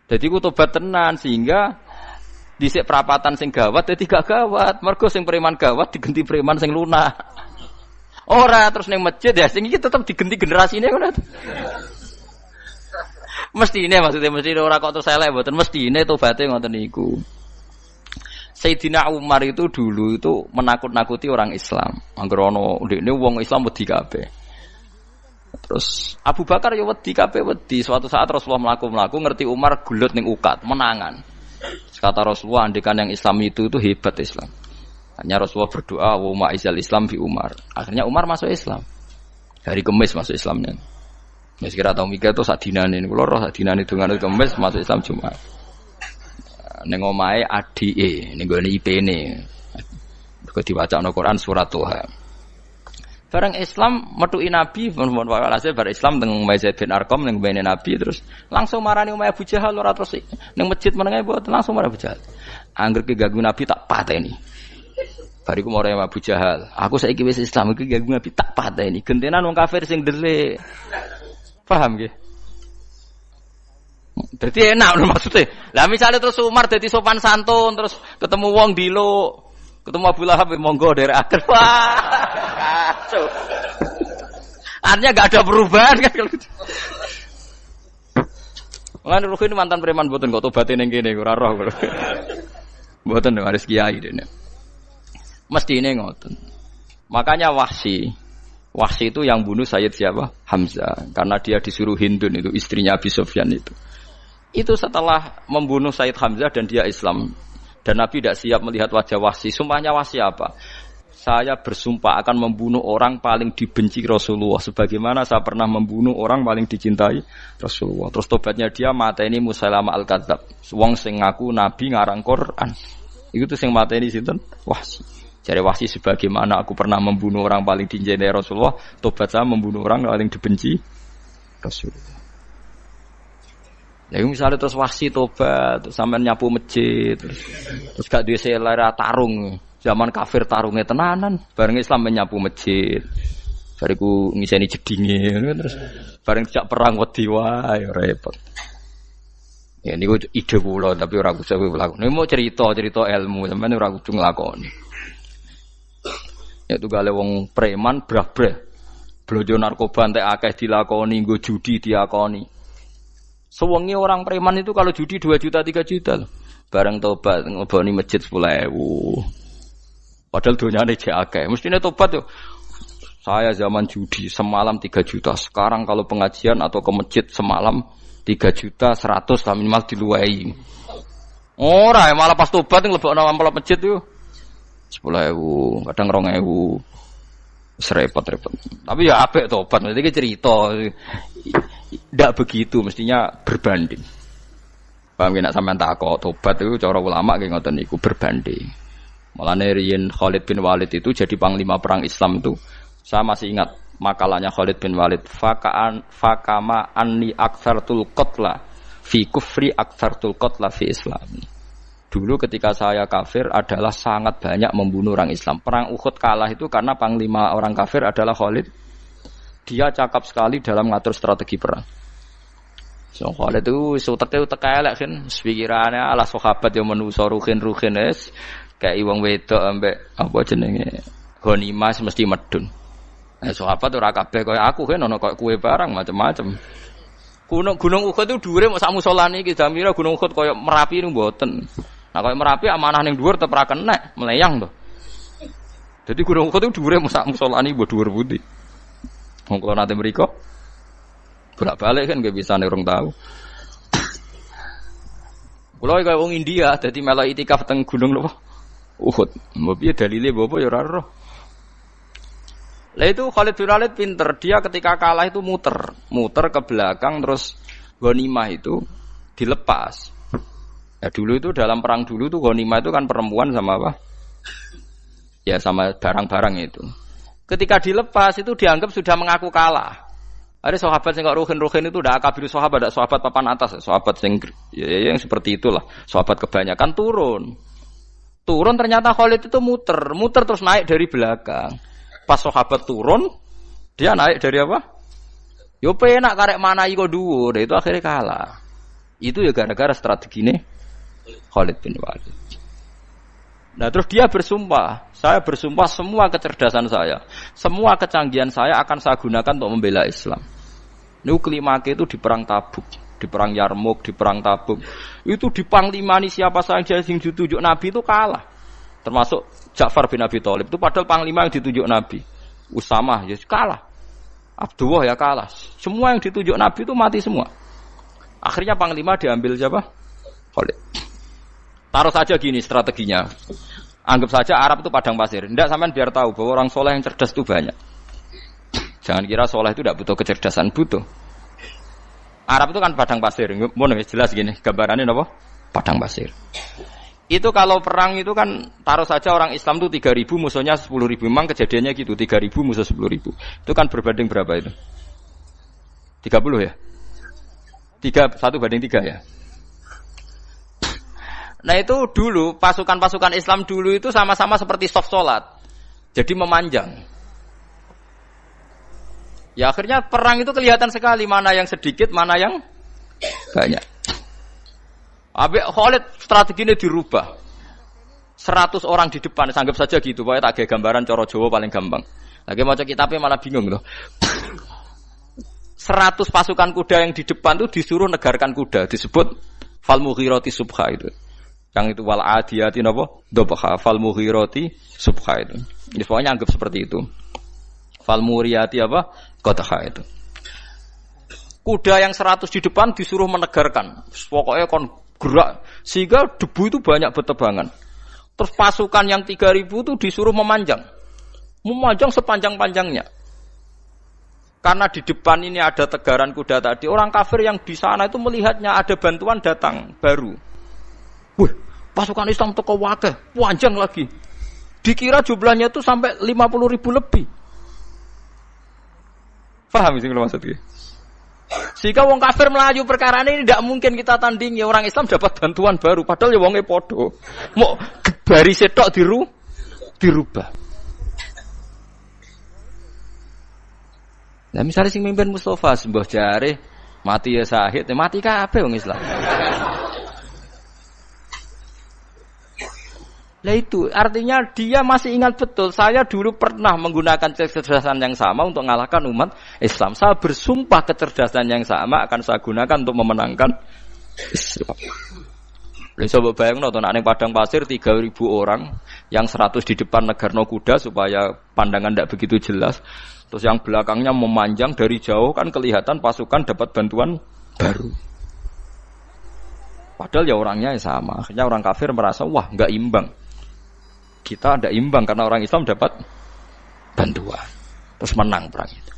Jadi ku tobat tenan sehingga dhisik perapatan sing gawat dadi gak gawat. Mergo sing preman gawat diganti preman sing lunak. Ora terus ning masjid ya sing iki tetep digenti generasine ngono. Mestine maksudnya mesti ora kok terus elek mboten mestine tobaté ngoten niku. Sayyidina Umar itu dulu itu menakut-nakuti orang Islam. Angger ana ndekne wong Islam wedi kabeh. Terus Abu Bakar ya wedi kabeh wedi. Suatu saat Rasulullah mlaku-mlaku ngerti Umar gulut ning ukat, menangan. Kata Rasulullah andikan yang Islam itu hebat Islam. Hanya Rasulullah berdoa wa ma'izal Islam fi Umar. Akhirnya Umar masuk Islam. Hari Kamis masuk Islamnya. Wis kira tau mikir to sak dinane niku lho sak dinane dongan Kamis masuk Islam Jumat. Ning omahe adike ning gone IP-ne. Kok diwacana Quran surat Toha. Bareng Islam metuki Nabi mon walhasil bar Islam teng Zaid bin Arqam ning bene Nabi terus langsung marani Umayyah Abu Jahal ora terus ning masjid menenge mboten langsung marani Abu Jahal. Angger ki ganggu Nabi tak pateni. Bariku mare Abu Jahal, aku saiki wis Islam iki ganggu Nabi tak pateni. Gentenan wong kafir sing ndelik. Paham nggih? Dadi enak maksudnya. Lah misalnya terus Umar dadi sopan santun terus ketemu wong dilo, ketemu Abu Lahab monggo dari akhir. Wah. Kacau. Artinya enggak ada perubahan kan kalau gitu. Lan Ruhin mantan preman mboten kok tobaté ning kene ora roh kok. Mboten harus kiai dene. Mestine ngoten. Makanya Wahsy itu yang bunuh Sayyid siapa? Hamzah. Karena dia disuruh Hindun itu istrinya Abi Sufyan itu. Itu setelah membunuh Sayyid Hamzah dan dia Islam. Dan Nabi tidak siap melihat wajah Wahsy. Sumpahnya Wahsy apa? Saya bersumpah akan membunuh orang paling dibenci Rasulullah. Sebagaimana saya pernah membunuh orang paling dicintai Rasulullah. Terus tobatnya dia mateni Musailamah al-Kadzab. Wong sing ngaku Nabi ngarang Quran. Itu tuh sing mateni sinten? Wahsy. Jare Wahsy sebagaimana aku pernah membunuh orang paling dicintai Rasulullah, tobat saya membunuh orang paling dibenci Rasulullah. Ya misalnya terus Wahsy tobat, terus sampean nyapu masjid, terus gak duwe selera tarung, zaman kafir tarungnya tenanan, bareng Islam menyapu masjid. Bariku ngiseni jedinge, terus bareng dijak perang wedi wae repot. Ya niku ide kula tapi ora kudu nglakoni. Nek mau cerita ilmu sampean ora kudu nglakoni. Yaitu gale wong preman brah-brah. Blojo narkoba entek akeh dilakoni, nggo judi diakoni. Sewengi orang preman itu kalau judi 2 juta 3 juta loh. Bareng tobat ngeboni masjid 10.000. Padahal donyane jek akeh. Mestine tobat yo. Saya zaman judi semalam 3 juta. Sekarang kalau pengajian atau ke masjid semalam 3 juta 100 lah minimal diluwei. Ora malah pas tobat nglebokno amplop masjid yo. 10.000, kadang 2.000. Repot-repot. Tapi ya apik tobat, mesti cerita. Tidak begitu, mestinya berbanding. Paham nek sampean takok tobat itu cara ulama nggih ngoten niku berbanding. Mulane riyen Khalid bin Walid itu jadi panglima perang Islam itu. Saya masih ingat makalahnya Khalid bin Walid, fakama anni aktsartul qatla fi kufri aktsartul qatla fi Islam. Dulu ketika saya kafir adalah sangat banyak membunuh orang Islam. Perang Uhud kalah itu karena panglima orang kafir adalah Khalid. Dia cakap sekali dalam ngatur strategi perang. So Khalid itu utek elek kan. Pikirannya ala sahabat yang menuso ruhin es. Kayak wong wedok ambek apa jenenge ghanimah mesti medun. Sahabat ora kabeh kaya aku kan ana kaya kue barang macam-macam. Gunung Uhud itu dhuwure mok sak musolane iki jamira Gunung Uhud kaya Merapi niku mboten. Nah kalau Merapi amanah ning dhuwur tetep ra kenek, meleyang to. Jadi Gunung Uhud itu dhuwure sak musolani mbok dhuwur putih. Wong kula nate mriko bolak-balik kan nggih bisa nek urung tahu. Kula kaya wong India dadi melok itikaf teng Gunung napa? Uhud. Mbok piye dalile mbok ya ora roh. Lah itu Khalid bin Walid pinter, dia ketika kalah itu muter ke belakang terus ghanimah itu dilepas. Ya dulu itu dalam perang dulu tuh ghanimah itu kan perempuan sama apa? Ya sama barang-barang itu. Ketika dilepas itu dianggap sudah mengaku kalah. Ada sahabat yang kok ruhin itu udah akabir sahabat, ada sahabat papan atas, sahabat yang seperti itulah. Sahabat kebanyakan turun ternyata Khalid itu muter terus naik dari belakang. Pas sahabat turun, dia naik dari apa? Yo penak karek manai kok dhuwur, itu akhirnya kalah. Itu ya gara-gara strategi ini Khalid bin Walid. Nah terus dia bersumpah, saya bersumpah semua kecerdasan saya, semua kecanggihan saya akan saya gunakan untuk membela Islam. Ini kelima itu di perang Tabuk, di perang Yarmuk, di perang Tabuk. Itu di panglimani siapa saja yang ditunjuk Nabi itu kalah. Termasuk Ja'far bin Abi Thalib itu padahal panglima yang ditunjuk Nabi. Usamah ya kalah. Abdullah ya kalah. Semua yang ditunjuk Nabi itu mati semua. Akhirnya panglima diambil siapa? Khalid. Taruh saja gini strateginya. Anggap saja Arab itu padang pasir. Tidak sampean biar tahu bahwa orang soleh yang cerdas itu banyak. Jangan kira soleh itu tidak butuh kecerdasan, butuh. Arab itu kan padang pasir. Mau jelas gini, gambarannya apa? Padang pasir. Itu kalau perang itu kan taruh saja orang Islam itu 3.000 musuhnya 10.000. Memang kejadiannya gitu, 3.000 musuh 10.000. Itu kan berbanding berapa itu? 30 ya? 1 banding 3 ya? Nah itu dulu, pasukan-pasukan Islam dulu itu sama-sama seperti soft sholat. Jadi memanjang. Ya akhirnya perang itu kelihatan sekali mana yang sedikit, mana yang banyak. Habis Khalid strateginya dirubah. 100 orang di depan, anggap saja gitu. Pokoknya tak kayak gambaran coro Jawa paling gampang. Lagi mau kitabnya malah bingung loh. 100 pasukan kuda yang di depan itu disuruh negarkan kuda. Disebut fal mughirati subha itu. Yang itu wal adiyati napa? Dobha fal mughirati subha itu. Jadi pokoknya anggap seperti itu. Fal muriyati apa? Qadha itu. Kuda yang 100 di depan disuruh menegarkan. Pokoknya kon gerak sehingga debu itu banyak bertebangan. Terus pasukan yang 3.000 itu disuruh memanjang. Memanjang sepanjang-panjangnya. Karena di depan ini ada tegaran kuda tadi, orang kafir yang di sana itu melihatnya ada bantuan datang baru. Wih, pasukan Islam teko wakeh, panjang lagi. Dikira jumlahnya itu sampai 50.000 lebih. Paham sih kalau maksudnya? Sehingga wong kafir melayu perkara ini tidak mungkin kita tandingi. Orang Islam dapat bantuan baru, padahal ya wonge podo. Mau baris tok dirubah. Nah misalnya sing mimpin Mustafa sembah jare mati ya sahid, mati kabeh wong Islam. Lah itu artinya dia masih ingat betul saya dulu pernah menggunakan kecerdasan yang sama untuk mengalahkan umat Islam. Saya bersumpah kecerdasan yang sama akan saya gunakan untuk memenangkan Islam. Lha coba bayangno to nek padang pasir 3.000 orang yang 100 di depan negarno kuda supaya pandangan tidak begitu jelas. Terus yang belakangnya memanjang dari jauh kan kelihatan pasukan dapat bantuan baru. Padahal ya orangnya sama. Akhirnya orang kafir merasa wah enggak imbang. Kita ada imbang karena orang Islam dapat bantuan. Terus menang perang itu.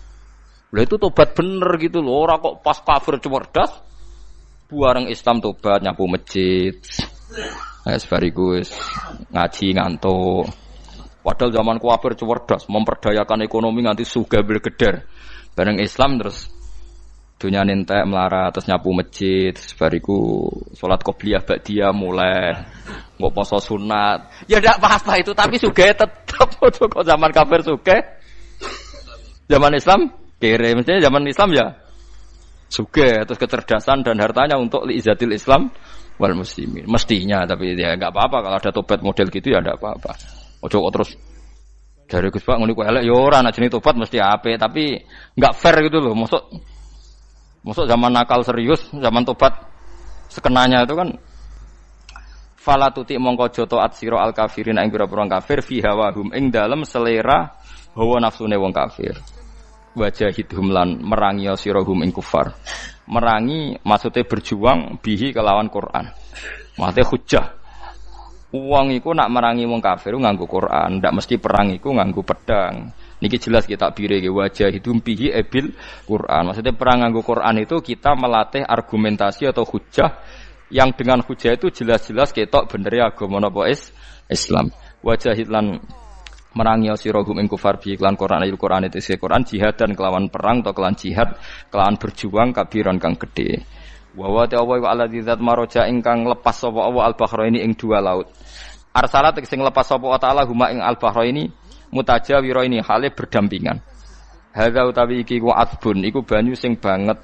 Lah itu tobat bener gitu loh. Orang kok pas kafir cerdas, buareng Islam tobat nyapu masjid. Sebarigus ngaji ngantuk. Padahal zaman kafir cerdas, memperdayakan ekonomi nganti sugih bergeder. Bareng Islam terus dunia nentek melarat, terus nyapu masjid, sebariku sholat qobliyah ba'diyah mulai, nggak poso sunat. Ya tidak apa-apa itu, tapi sugih tetap. Kok zaman kafir sugih, zaman Islam kere, mestinya zaman Islam ya sugih, terus kecerdasan dan hartanya untuk liizatil Islam wal muslimin. Mestinya, tapi ya nggak apa-apa kalau ada tobat model gitu ya tidak apa-apa. Ojo kok terus dari Gus Pak ngene kok elek ya ora ana jenenge tobat mesti apik, tapi enggak fair gitu loh. Masuk zaman nakal serius, zaman tobat sekenanya itu kan fala tuti mongko joto at sira al kafirin ing pira-pira kafir fi hawahum ing dalem selera hawa nafsune wong kafir. Wajahidhum lan merangi sirahum ing kufar. Merangi maksudnya berjuang bihi kelawan Quran. Maksudnya hujjah. Uang iku nak merangi wong kafir nganggo Quran, ndak mesti perang iku nganggo pedang. Niki jelas kita bire wajah itu bihi ebil Quran. Maksudnya perang nganggo Quran itu kita melatih argumentasi atau hujah yang dengan hujah itu jelas-jelas ketok bener agama napa Islam. Wajahid lan merangi sirahum ing kufar bihi lan Quran Quran itu Quran jihad dan kelawan perang atau kelawan jihad kelawan berjuang kabiran kang gede. Wa ta'awwa wa alladzi zat maroja ingkang lepas sapa Allah al-bahraini ing dua laut. Arsalat sing lepas sapa ta'ala huma ing al-bahraini mutajawiraini hale berdampingan. Hadza utawi iki ku asbun iku banyu sing banget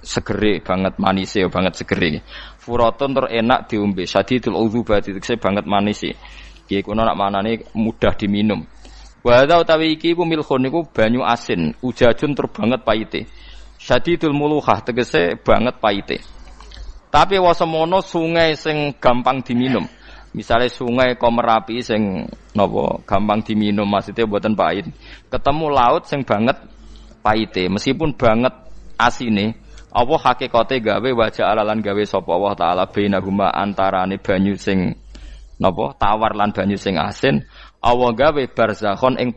segere, banget manise, banget segere. Furatun tur enak diombe, sadidul udzubati tekse banget manise. Kiye kuno nak manane mudah diminum. Wa hadza utawi iki iku milkhun niku banyu asin, ujajun tur banget paite. Syadidul muluhah tegese banget paite. Tapi wasemono sungai sing gampang diminum. Misalnya sungai Komerapi sing napa gampang diminum maksudnya mboten pahit. Ketemu laut sing banget paite, meskipun banget asine, apa hakikate gawe wajah alalan gawe sapa Allah taala bainahuma antarane banyu sing napa tawar lan banyu sing asin, Allah gawe barzakhon ing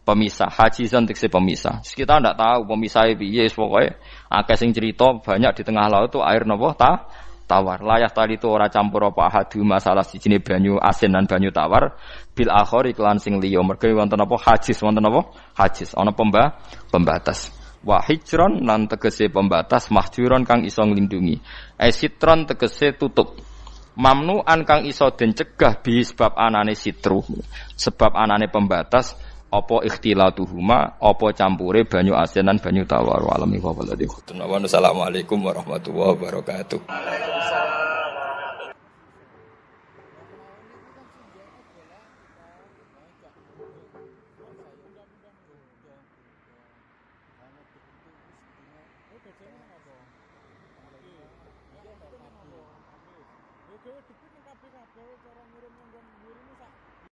pemisah, hajizan tekse pemisah. Kita ndak tahu pemisahnya piye, pokoke akeh sing cerita banyak di tengah laut itu air napa tawar. Layak tali itu ora campur apa hadu masalah sijine banyu asin dan banyu tawar bil akhir iklan sing liya mergo wonten apa hajiz wonten apa hajiz ana pembatas wa hijron lan tegese pembatas mahjuron kang iso nglindungi sitron tegese tutup mamnuan kang iso den cegah bi sebab anane sitru sebab anane pembatas apa ikhtilatuhuma apa campure banyu asin lan banyu tawar walami wa waladi khutun. Assalamualaikum warahmatullahi wabarakatuh. Oke, dipun kabeh-kabeh cara ngirim nggon ngirim sak